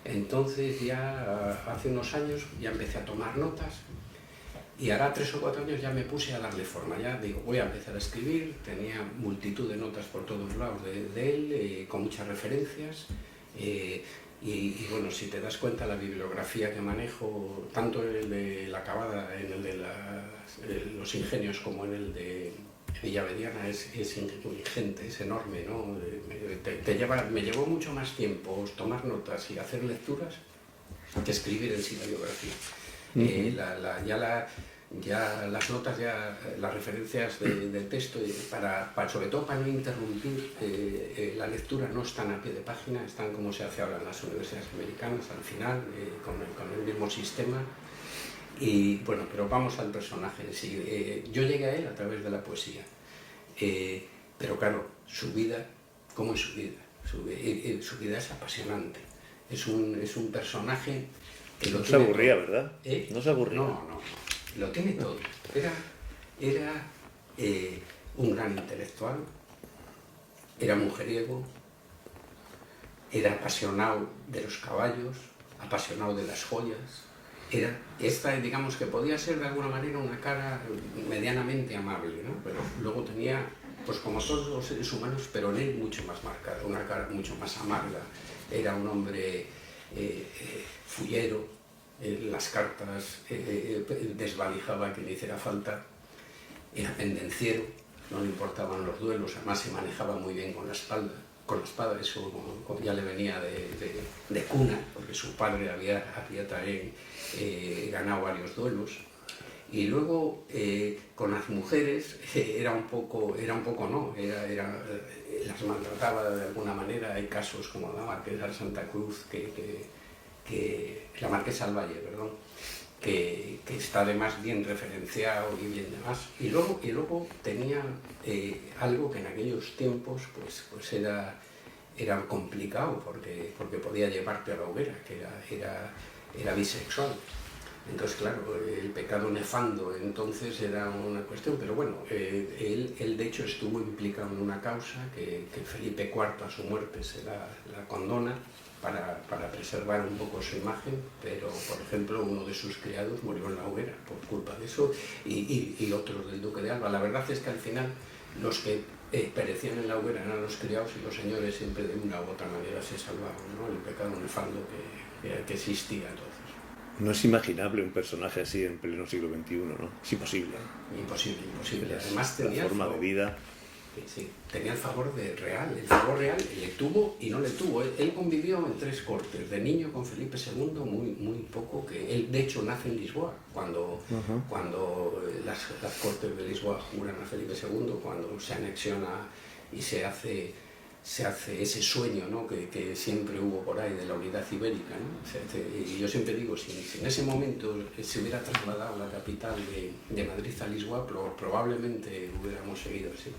Entonces ya hace unos años ya empecé a tomar notas. Y ahora 3 o 4 años ya me puse a darle forma, ya digo, voy a empezar a escribir, tenía multitud de notas por todos lados de él, con muchas referencias, y bueno, si te das cuenta la bibliografía que manejo, tanto en el de La Cavada, en el de los ingenios como en el de Villavediana, es ingente, es enorme, ¿no? Me llevó mucho más tiempo tomar notas y hacer lecturas que escribir en sí la biografía. Ya las notas, las referencias del texto, sobre todo para no interrumpir la lectura, no están a pie de página, están como se hace ahora en las universidades americanas, al final, con el mismo sistema. Y bueno, pero vamos al personaje en sí. Yo llegué a él a través de la poesía, pero claro, su vida, ¿cómo es su vida? Su vida es apasionante, es un personaje que no se aburría, todo. ¿Verdad? No se aburría. No, lo tiene todo. Era un gran intelectual, era mujeriego, era apasionado de los caballos, apasionado de las joyas. Digamos que podía ser de alguna manera una cara medianamente amable, ¿no? Pero luego tenía, pues como todos los seres humanos, pero en él mucho más marcada, una cara mucho más amarga. Era un hombre fullero, las cartas desvalijaba que le hiciera falta, era pendenciero, no le importaban los duelos, además se manejaba muy bien con la espada, eso ya le venía de cuna, porque su padre había también ganado varios duelos. Y luego con las mujeres era un poco no, las maltrataba de alguna manera. Hay casos como la marquesa de Santa Cruz, la marquesa del Valle, perdón, que está además bien referenciado y bien demás. Y luego tenía algo que en aquellos tiempos pues era complicado, porque podía llevarte a la hoguera, que era bisexual. Entonces, claro, el pecado nefando entonces era una cuestión, pero bueno, él de hecho estuvo implicado en una causa que Felipe IV a su muerte se la condona para preservar un poco su imagen, pero por ejemplo uno de sus criados murió en la hoguera por culpa de eso y otros del duque de Alba. La verdad es que al final los que perecían en la hoguera eran los criados y los señores siempre de una u otra manera se salvaron, ¿no? El pecado nefando que existía entonces. No es imaginable un personaje así en pleno siglo XXI, ¿no? Es imposible. Imposible. Además tenía la forma de vida. Sí, tenía el favor real le tuvo y no le tuvo. Él convivió en 3 cortes, de niño con Felipe II, muy poco, que él de hecho nace en Lisboa, cuando las cortes de Lisboa juran a Felipe II, cuando se anexiona y se hace ese sueño, ¿no? que siempre hubo por ahí de la unidad ibérica, ¿no? Y yo siempre digo, si en ese momento se hubiera trasladado la capital de Madrid a Lisboa, probablemente hubiéramos seguido así.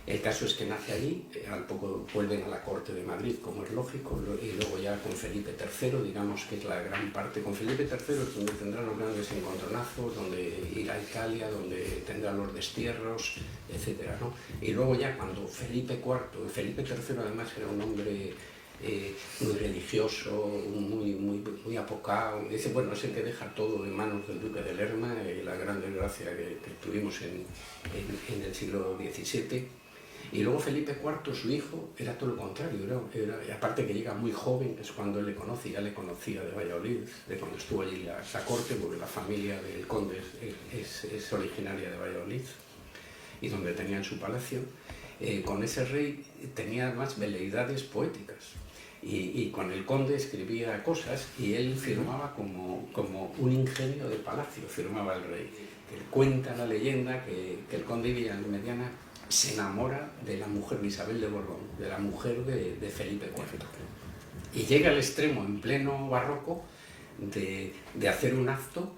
El caso es que nace allí, al poco vuelven a la corte de Madrid, como es lógico, y luego ya con Felipe III, digamos que es la gran parte. Con Felipe III es donde tendrá los grandes encontronazos, donde irá a Italia, donde tendrá los destierros, etc., ¿no? Y luego ya cuando Felipe III además era un hombre muy religioso, muy apocado. Dice, bueno, es el que deja todo en manos del duque de Lerma, la gran desgracia que tuvimos en el siglo XVII. Y luego Felipe IV, su hijo, era todo lo contrario, aparte que llega muy joven, es cuando él le conoce, ya le conocía de Valladolid, de cuando estuvo allí esa corte, porque la familia del conde es originaria de Valladolid, y donde tenían su palacio. Con ese rey tenía además veleidades poéticas. Y con el conde escribía cosas y él firmaba como un ingenio de palacio, firmaba el rey. Cuenta la leyenda que el conde Villamediana se enamora de la mujer de Isabel de Borbón, de la mujer de Felipe IV. Y llega al extremo, en pleno barroco, de hacer un acto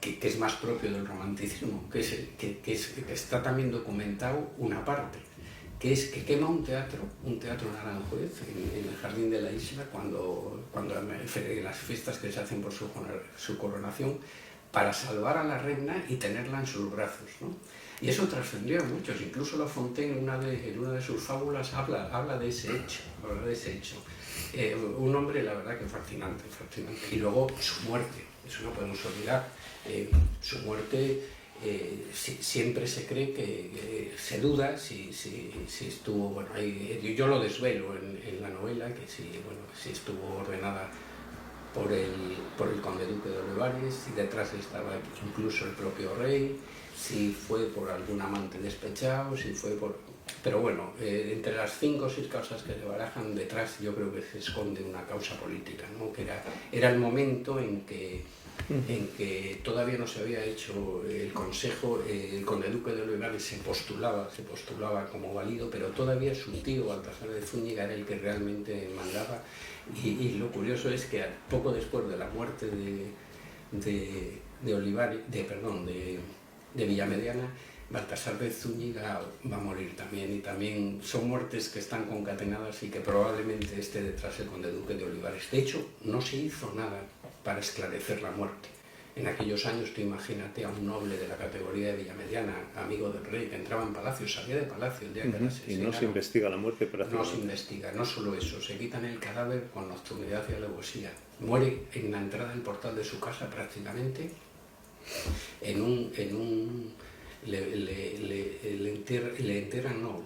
que es más propio del romanticismo, que está también documentado una parte, que es que quema un teatro en Aranjuez, en el Jardín de la Isla, cuando las fiestas que se hacen por su coronación, para salvar a la reina y tenerla en sus brazos, ¿no? Y eso trascendió a muchos, incluso La Fontaine en una de sus fábulas habla de ese hecho. Un hombre, la verdad, que fascinante. Y luego su muerte, eso no podemos olvidar. Su muerte, siempre se cree que se duda si estuvo, bueno, yo lo desvelo en la novela, que si estuvo ordenada por el conde duque de Olivares, y detrás estaba incluso el propio rey, si fue por algún amante despechado, si fue por... Pero bueno, entre las 5 o 6 causas que se barajan, detrás yo creo que se esconde una causa política, ¿no? Que era el momento en que todavía no se había hecho el consejo, el conde duque de Olivares se postulaba como válido, pero todavía su tío Baltasar de Zúñiga era el que realmente mandaba, y lo curioso es que poco después de la muerte de Olivares, de Villamediana, Baltasar de Zúñiga va a morir también, y también son muertes que están concatenadas y que probablemente esté detrás el conde duque de Olivares. De hecho, no se hizo nada para esclarecer la muerte. En aquellos años, tú imagínate a un noble de la categoría de Villamediana, amigo del rey, que entraba en palacio, salía de palacio el día que la asesinaron. Y no se investiga la muerte, pero no se investiga, no solo eso, se quitan el cadáver con nocturnidad y alevosía. Muere en la entrada del portal de su casa prácticamente,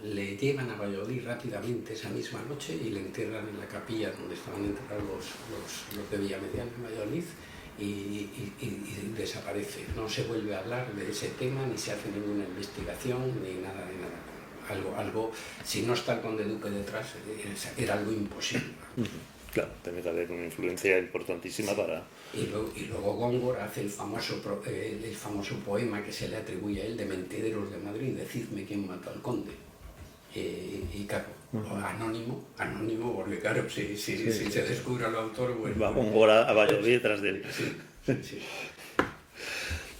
le llevan a Valladolid rápidamente esa misma noche y le entierran en la capilla donde estaban enterrados los de Villamediana en Valladolid, y desaparece. No se vuelve a hablar de ese tema, ni se hace ninguna investigación, ni nada. Algo, si no está el conde duque detrás, era algo imposible. Claro, tiene que haber una influencia importantísima para... Y luego Góngora hace el famoso poema que se le atribuye a él, de Mentideros de Madrid, decidme quién mató al conde. Y claro, anónimo, porque claro, si se descubre al autor... Bueno, va Góngora a Valladolid detrás de él. Sí.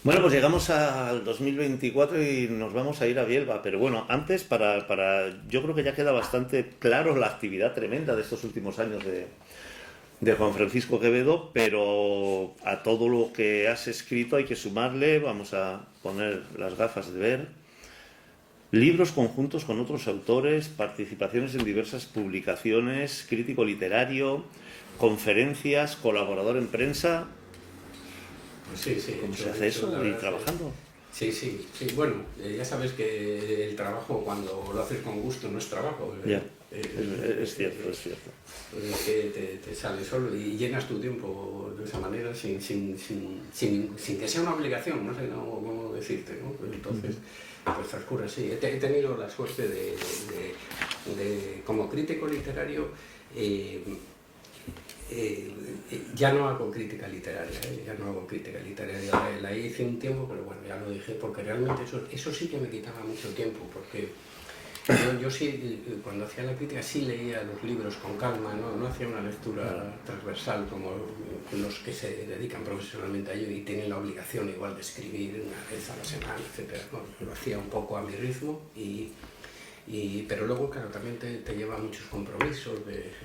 Bueno, pues llegamos al 2024 y nos vamos a ir a Bielva, pero bueno, antes yo creo que ya queda bastante claro la actividad tremenda de estos últimos años de Juan Francisco Quevedo, pero a todo lo que has escrito hay que sumarle, vamos a poner las gafas de ver, libros conjuntos con otros autores, participaciones en diversas publicaciones, crítico literario, conferencias, colaborador en prensa. Pues sí. ¿Cómo se hace eso? ¿Y trabajando? Sí. Bueno, ya sabes que el trabajo, cuando lo haces con gusto, no es trabajo. Ya, es cierto. Es que te sale solo y llenas tu tiempo de esa manera sin que sea una obligación, no sé cómo decirte, ¿no? Pues entonces, pues transcurre así. He tenido la suerte de como crítico literario, ya no hago crítica literaria, la hice un tiempo, pero bueno, ya lo dejé, porque realmente eso sí que me quitaba mucho tiempo, porque yo sí, cuando hacía la crítica, sí leía los libros con calma, no hacía una lectura transversal como los que se dedican profesionalmente a ello y tienen la obligación igual de escribir una vez a la semana, etc. Bueno, lo hacía un poco a mi ritmo, pero luego, claro, también te lleva a muchos compromisos,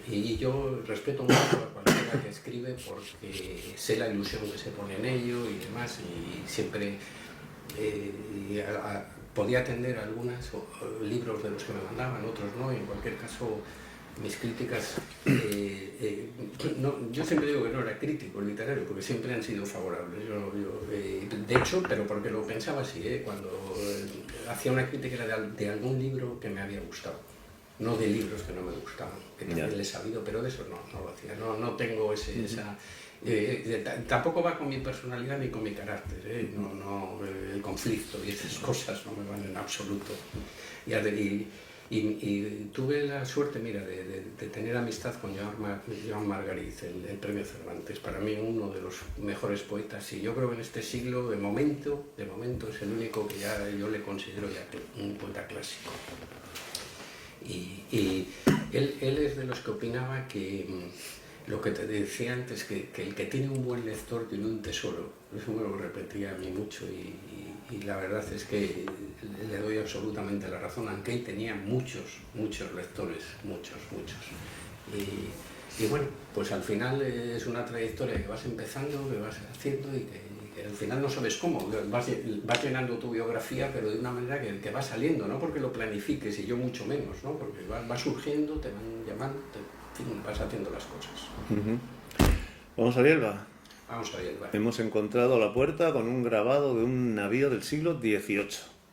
y yo respeto mucho a cualquiera que escribe porque sé la ilusión que se pone en ello y demás, y siempre podía atender a algunos libros de los que me mandaban, otros no, y en cualquier caso mis críticas, yo siempre digo que no era crítico literario porque siempre han sido favorables. De hecho, pero porque lo pensaba así, cuando hacía una crítica era de algún libro que me había gustado, no de libros que no me gustaban, que también les he sabido, pero de eso no lo hacía, no tengo esa... tampoco va con mi personalidad ni con mi carácter, el conflicto y esas cosas no me van en absoluto. Y tuve la suerte, mira, de tener amistad con Joan Margarit, el premio Cervantes, para mí uno de los mejores poetas, y yo creo que en este siglo, de momento es el único que ya yo le considero ya un poeta clásico. Y él es de los que opinaba que lo que te decía antes, que el que tiene un buen lector tiene un tesoro. Eso me lo repetía a mí mucho y la verdad es que le doy absolutamente la razón, aunque él tenía muchos lectores, muchos. Y bueno, pues al final es una trayectoria que vas empezando, que vas haciendo y que al final no sabes cómo, vas llenando tu biografía, pero de una manera que va saliendo, no porque lo planifiques, y yo mucho menos, ¿no? Porque va surgiendo, te van llamando, en fin, vas haciendo las cosas. ¿Vamos a Bielva? Vamos a Bielva. Hemos encontrado la puerta con un grabado de un navío del siglo XVIII.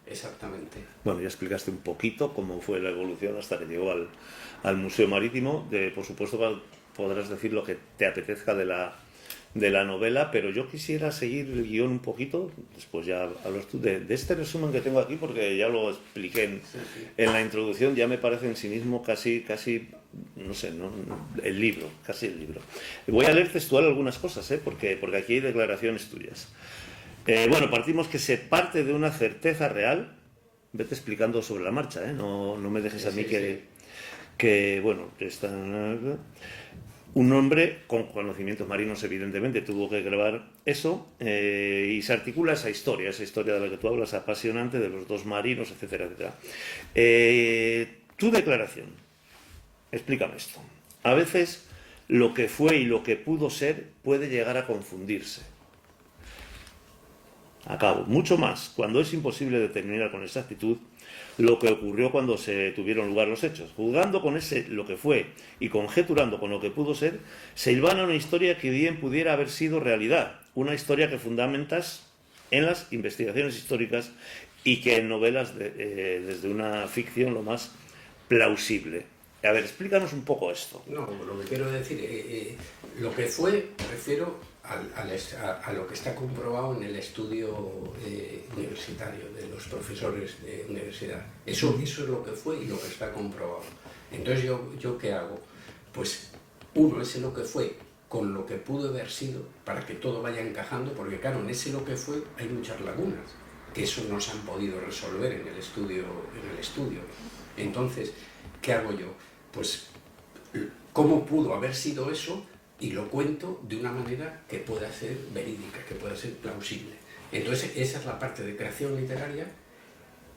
Exactamente. Bueno, ya explicaste un poquito cómo fue la evolución hasta que llegó al Museo Marítimo. Por supuesto, podrás decir lo que te apetezca de la novela, pero yo quisiera seguir el guión un poquito, después ya hablas tú de este resumen que tengo aquí, porque ya lo expliqué en la introducción, ya me parece en sí mismo casi no sé, el libro, casi el libro. Voy a leer textual algunas cosas, porque aquí hay declaraciones tuyas. Bueno, partimos que se parte de una certeza real, vete explicando sobre la marcha, no me dejes a mí que bueno, está... Un hombre con conocimientos marinos, evidentemente, tuvo que grabar eso y se articula esa historia de la que tú hablas, apasionante, de los dos marinos, etcétera, etcétera. Tu declaración, explícame esto. A veces lo que fue y lo que pudo ser puede llegar a confundirse. Acabo. Mucho más, cuando es imposible determinar con exactitud lo que ocurrió cuando se tuvieron lugar los hechos. Juzgando con lo que fue y conjeturando con lo que pudo ser, se hilvana una historia que bien pudiera haber sido realidad, una historia que fundamentas en las investigaciones históricas y que en novelas desde una ficción lo más plausible. A ver, explícanos un poco esto. No, lo que quiero decir, lo que fue, me refiero a lo que está comprobado en el estudio universitario de los profesores de universidad. Eso es lo que fue y lo que está comprobado. Entonces, ¿yo qué hago? Pues uno, ese lo que fue con lo que pudo haber sido, para que todo vaya encajando, porque claro, en ese lo que fue hay muchas lagunas, que eso no se han podido resolver en el estudio. Entonces, ¿qué hago yo? Pues, ¿cómo pudo haber sido eso? Y lo cuento de una manera que pueda ser verídica, que pueda ser plausible. Entonces, esa es la parte de creación literaria,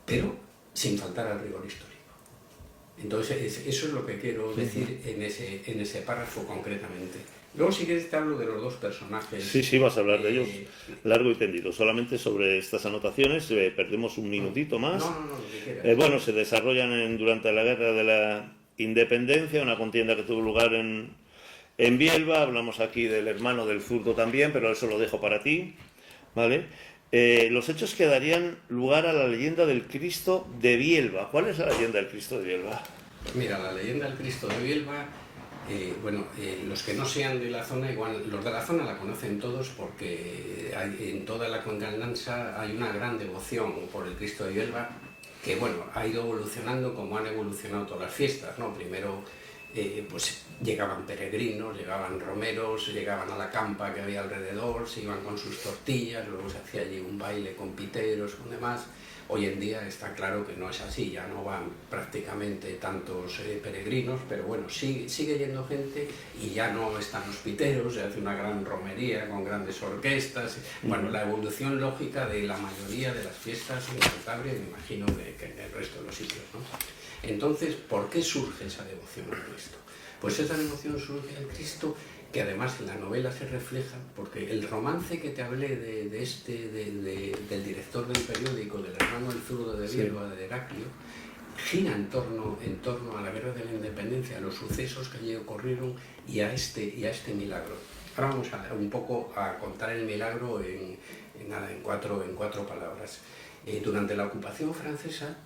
pero sin faltar al rigor histórico. Entonces, eso es lo que quiero decir en ese párrafo concretamente. Luego, si quieres, te hablo de los dos personajes. Sí, vas a hablar de ellos largo y tendido. Solamente sobre estas anotaciones, perdemos un minutito más. No, lo que quieras. Bueno, se desarrollan durante la Guerra de la Independencia, una contienda que tuvo lugar en Bielva. Hablamos aquí del hermano del zurdo también, pero eso lo dejo para ti, ¿vale? Los hechos que darían lugar a la leyenda del Cristo de Bielva. ¿Cuál es la leyenda del Cristo de Bielva? Mira, la leyenda del Cristo de Bielva, los que no sean de la zona, igual los de la zona la conocen todos porque en toda la Cuenca Almansa hay una gran devoción por el Cristo de Bielva que, bueno, ha ido evolucionando como han evolucionado todas las fiestas, ¿no? Primero, pues llegaban peregrinos, llegaban romeros, llegaban a la campa que había alrededor, se iban con sus tortillas, luego se hacía allí un baile con piteros, con demás. Hoy en día está claro que no es así, ya no van prácticamente tantos peregrinos, pero bueno, sigue yendo gente y ya no están los piteros, se hace una gran romería con grandes orquestas. Bueno, la evolución lógica de la mayoría de las fiestas en Cantabria, me imagino que en el resto de los sitios, ¿no? Entonces, ¿por qué surge esa devoción al Cristo? Pues esa devoción surge al Cristo, que además en la novela se refleja, porque el romance que te hablé del director del periódico, del hermano del zurdo de Bielva, de Heraclio, gira en torno a la Guerra de la Independencia, a los sucesos que allí ocurrieron y a este milagro. Ahora vamos un poco a contar el milagro en cuatro palabras. Durante la ocupación francesa,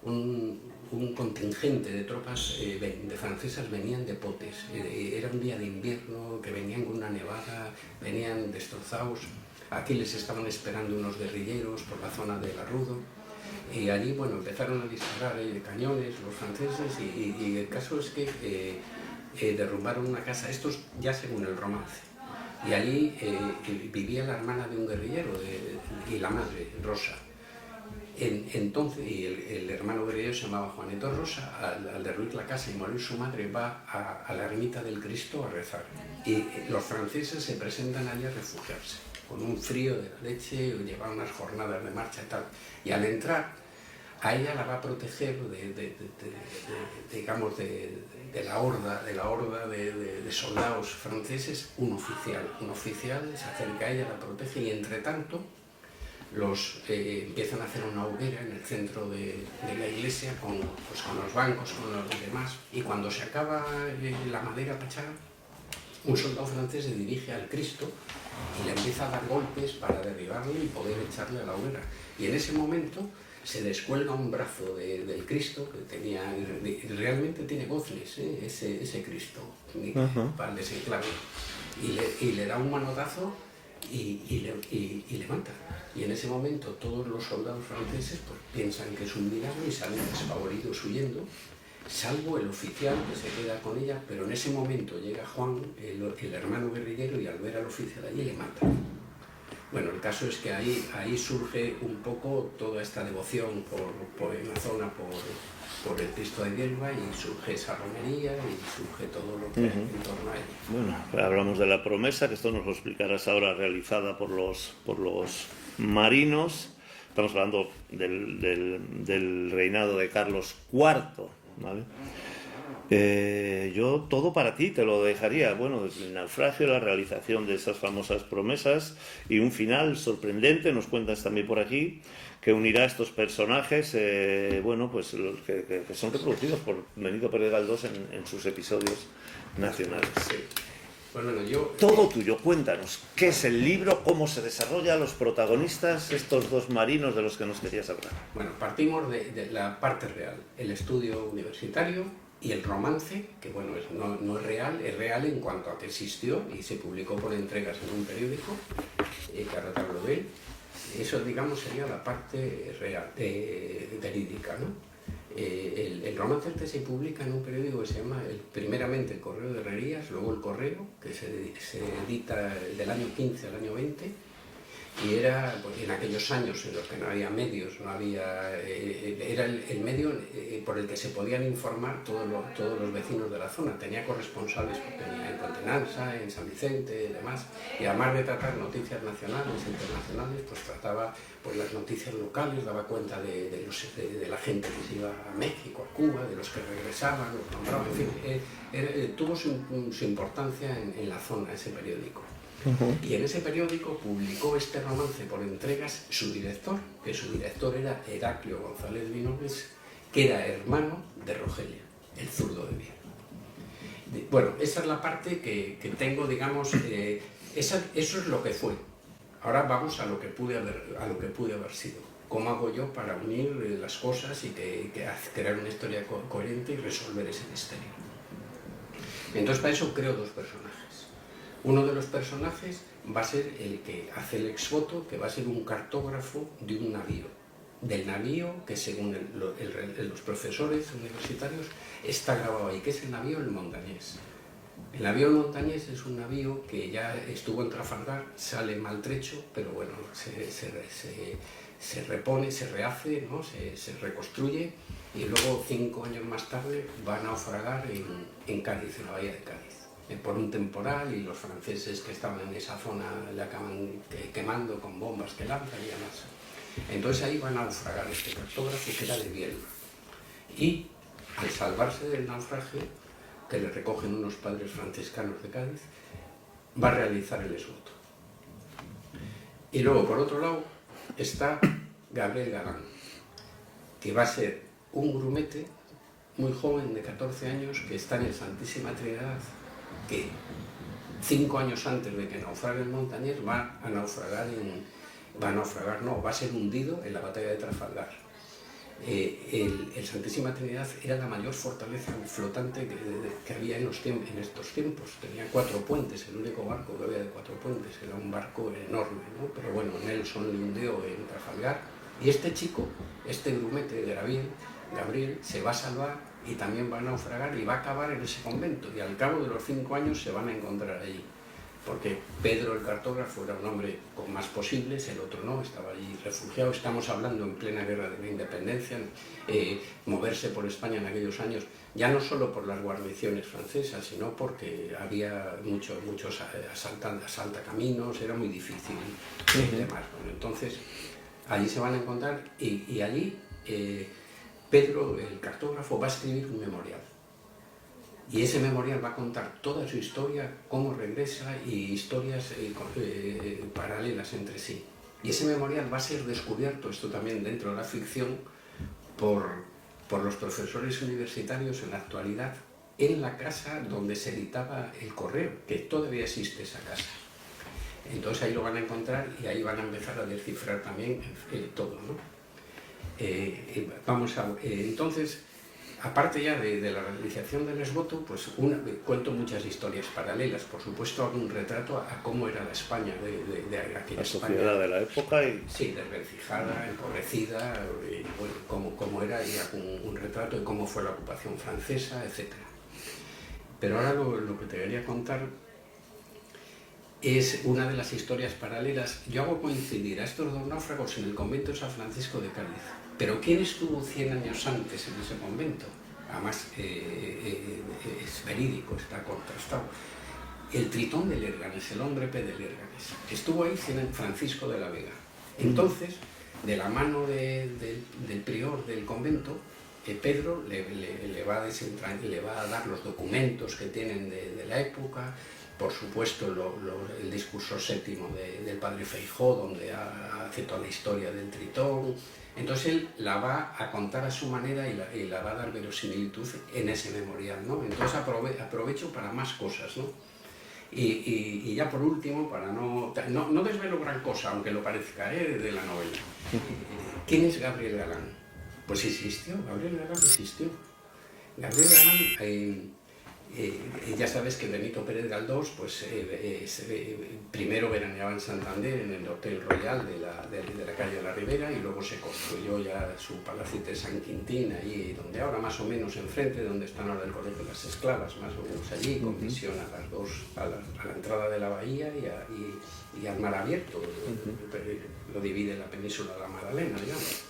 un contingente de tropas de francesas venían de Potes. Era un día de invierno, que venían con una nevada, venían destrozados. Aquí les estaban esperando unos guerrilleros por la zona de Garrudo. Y allí, bueno, empezaron a disparar cañones los franceses y el caso es que derrumbaron una casa, estos ya según el romance. Y allí vivía la hermana de un guerrillero y la madre, Rosa. Entonces, y el hermano guerrillero se llamaba Juaneto Rosa, al derruir la casa y morir su madre, va a la ermita del Cristo a rezar. Y los franceses se presentan allí a refugiarse, con un frío de la leche, llevan unas jornadas de marcha y tal. Y al entrar, a ella la va a proteger digamos, de la horda de soldados franceses, un oficial se acerca a ella, la protege, y entre tanto empiezan a hacer una hoguera en el centro de la iglesia con los bancos, con los demás, y cuando se acaba la madera pachada, un soldado francés se dirige al Cristo y le empieza a dar golpes para derribarle y poder echarle a la hoguera. Y en ese momento se descuelga un brazo del Cristo, que realmente tiene goznes, ese Cristo, para el desenclave, y le da un manotazo y levanta. Y en ese momento todos los soldados franceses pues, piensan que es un milagro y salen desfavoridos huyendo, salvo el oficial que se queda con ella, pero en ese momento llega Juan, el hermano guerrillero, y al ver al oficial allí le mata. Bueno, el caso es que ahí surge un poco toda esta devoción en la zona por el Cristo de Huelva, y surge esa romería y surge todo lo que hay en torno a ella. Bueno, hablamos de la promesa, que esto nos lo explicarás ahora, realizada por los marinos. Estamos hablando del reinado de Carlos IV, ¿vale? Yo todo para ti te lo dejaría, bueno, desde el naufragio, la realización de esas famosas promesas y un final sorprendente, nos cuentas también por aquí, que unirá a estos personajes, bueno, pues los que son reproducidos por Benito Pérez Galdós en sus episodios nacionales. Sí. Bueno, todo tuyo, cuéntanos, ¿qué es el libro? ¿Cómo se desarrolla? ¿Los protagonistas? Estos dos marinos de los que nos querías hablar. Bueno, partimos de la parte real, el estudio universitario y el romance, que bueno, no es real en cuanto a que existió y se publicó por entregas en un periódico, que ahora te hablo de él. Eso, digamos, sería la parte real, verídica, ¿no? El romance este se publica en un periódico que se llama, primeramente, el Correo de Herrerías, luego el Correo, que se edita del año 15 al año 20, y era, pues, en aquellos años en los que no había medios, era el medio por el que se podían informar todos los vecinos de la zona. Tenía corresponsales, tenía en Contenanza, en San Vicente y demás, y además de tratar noticias nacionales e internacionales, pues trataba pues, las noticias locales, daba cuenta de la gente que se iba a México, a Cuba, de los que regresaban, los nombraban, en fin, tuvo su importancia en la zona ese periódico. Y en ese periódico publicó este romance por entregas su director, que su director era Heraclio González Vinoves, que era hermano de Rogelia, el zurdo de Viena. Bueno, esa es la parte que tengo, digamos, eso es lo que fue. Ahora vamos a lo que pude haber sido. ¿Cómo hago yo para unir las cosas y crear una historia coherente y resolver ese misterio? Entonces, para eso creo dos personajes. Uno de los personajes va a ser el que hace el exvoto, que va a ser un cartógrafo de un navío. Del navío que, según los profesores universitarios, está grabado ahí, que es el navío El Montañés. El navío El Montañés es un navío que ya estuvo en Trafalgar, sale maltrecho, pero bueno, se repone, se rehace, ¿no? se reconstruye, y luego 5 años más tarde va a naufragar en Cádiz, en la bahía de Cádiz, por un temporal, y los franceses que estaban en esa zona le acaban quemando con bombas que lanzan y demás. Entonces ahí va a naufragar este cartógrafo, que era de Bielba, y al salvarse del naufragio, que le recogen unos padres franciscanos de Cádiz, va a realizar el exvoto. Y luego, por otro lado, está Gabriel Galán, que va a ser un grumete muy joven, de 14 años, que está en el Santísima Trinidad, que 5 años antes de que naufrague el Montañés va a ser hundido en la batalla de Trafalgar. El Santísima Trinidad era la mayor fortaleza flotante que había en estos tiempos. Tenía 4 puentes, el único barco que había de 4 puentes, era un barco enorme, ¿no? Pero bueno, Nelson le hundió en Trafalgar, y este chico, este grumete de Gabriel, se va a salvar y también va a naufragar y va a acabar en ese convento, y al cabo de los 5 años se van a encontrar allí. porque Pedro el cartógrafo era un hombre con más posibles, el otro no, estaba allí refugiado. Estamos hablando en plena guerra de la independencia, moverse por España en aquellos años, ya no solo por las guarniciones francesas, sino porque había muchos asaltacaminos, era muy difícil y demás. Bueno, entonces, allí se van a encontrar y allí Pedro, el cartógrafo, va a escribir un memorial. Y ese memorial va a contar toda su historia, cómo regresa y historias paralelas entre sí. Y ese memorial va a ser descubierto, esto también dentro de la ficción, por los profesores universitarios en la actualidad, en la casa donde se editaba el Correo, que todavía existe esa casa. Entonces ahí lo van a encontrar y ahí van a empezar a descifrar también todo, ¿no? Entonces, aparte ya de la realización del esboto, pues cuento muchas historias paralelas. Por supuesto, hago un retrato a cómo era la España de aquella la sociedad España, de la época. Sí, desvencijada, empobrecida, bueno, cómo era, y hago un retrato de cómo fue la ocupación francesa, etc. Pero ahora lo que te quería contar es una de las historias paralelas. Yo hago coincidir a estos dos náufragos en el convento de San Francisco de Cádiz. Pero ¿quién estuvo 100 años antes en ese convento? Además, es verídico, está contrastado. El Tritón de Lérganes, el hombre P de Lérganes. Estuvo ahí Francisco de la Vega. Entonces, de la mano del prior del convento, Pedro le va a dar los documentos que tienen de la época, por supuesto el discurso séptimo del padre Feijó, donde hace toda la historia del Tritón. Entonces él la va a contar a su manera y la va a dar verosimilitud en ese memorial, ¿no? Entonces aprovecho para más cosas, ¿no? Y ya por último, para no desvelo gran cosa, aunque lo parezca, de la novela. ¿Quién es Gabriel Galán? Pues existió, Gabriel Galán existió. Gabriel Galán, ya sabes que Benito Pérez Galdós, pues primero veraneaba en Santander, en el Hotel Royal de la calle de la Ribera, y luego se construyó ya su palacete de San Quintín, allí donde ahora más o menos enfrente, donde están ahora el Colegio de las Esclavas, más o menos allí, con visión a las dos, a la entrada de la bahía y al mar abierto. Lo divide la península de la Magdalena, digamos.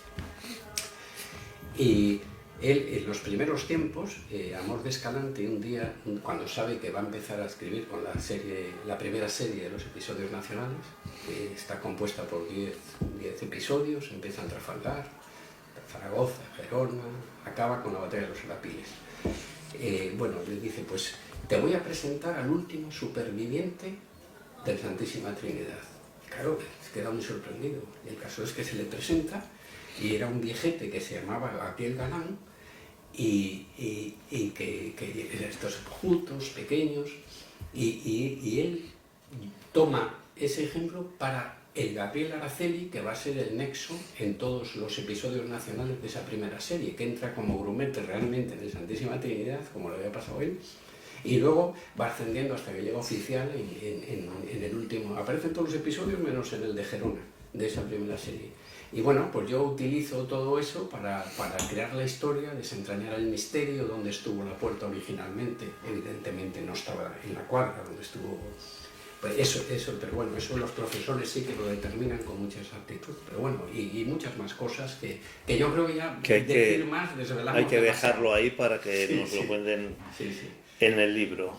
Y él, en los primeros tiempos, Amor de Escalante, un día, cuando sabe que va a empezar a escribir con la primera serie de los episodios nacionales, que está compuesta por 10 episodios, empieza en Trafalgar, Zaragoza, Gerona, acaba con la batalla de los Arapiles. Bueno, le dice, pues te voy a presentar al último superviviente del Santísima Trinidad. Claro, queda muy sorprendido. El caso es que se le presenta, y era un viejete que se llamaba Gabriel Galán, y que estos juntos, pequeños, y él toma ese ejemplo para el Gabriel Araceli, que va a ser el nexo en todos los episodios nacionales de esa primera serie, que entra como grumete realmente en el Santísima Trinidad, como le había pasado a él, y luego va ascendiendo hasta que llega oficial en el último. Aparecen todos los episodios menos en el de Gerona, de esa primera serie. Y bueno, pues yo utilizo todo eso para crear la historia, desentrañar el misterio, dónde estuvo la puerta originalmente. Evidentemente no estaba en la cuadra donde estuvo. Pues eso, pero bueno, eso los profesores sí que lo determinan con mucha exactitud. Pero bueno, y muchas más cosas que yo creo que ya decir más, desvelamos. Hay que dejarlo ahí para que nos lo cuenten en el libro.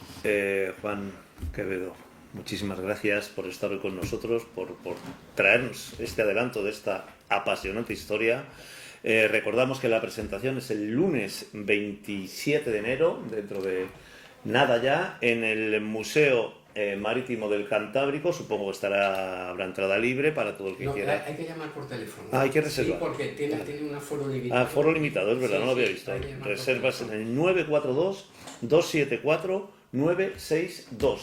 Juan Quevedo, muchísimas gracias por estar hoy con nosotros, por traernos este adelanto de esta apasionante historia. Recordamos que la presentación es el lunes 27 de enero, dentro de nada ya, en el Museo Marítimo del Cantábrico. Supongo que habrá entrada libre para todo el que quiera. Hay que llamar por teléfono. Hay que reservar. Sí, porque tiene un aforo limitado. Aforo limitado, es verdad, no lo había visto. Reservas en el 942-274-962.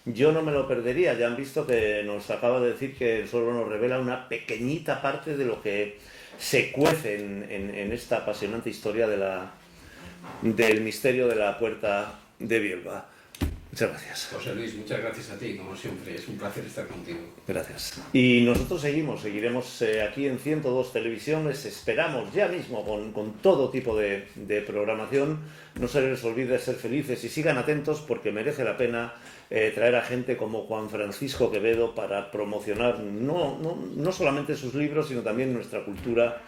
Yo no me lo perdería. Ya han visto que nos acaba de decir que solo nos revela una pequeñita parte de lo que se cuece en esta apasionante historia del misterio de la Puerta de Bielba. Muchas gracias. José Luis, muchas gracias a ti, como siempre. Es un placer estar contigo. Gracias. Y nosotros seguiremos aquí en 102 Televisión. Les esperamos ya mismo con todo tipo de programación. No se les olvide ser felices y sigan atentos porque merece la pena traer a gente como Juan Francisco Quevedo para promocionar no solamente sus libros, sino también nuestra cultura,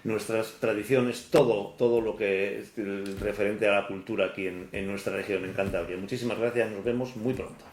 nuestras tradiciones, todo lo que es referente a la cultura aquí en nuestra región, en Cantabria. Muchísimas gracias, nos vemos muy pronto.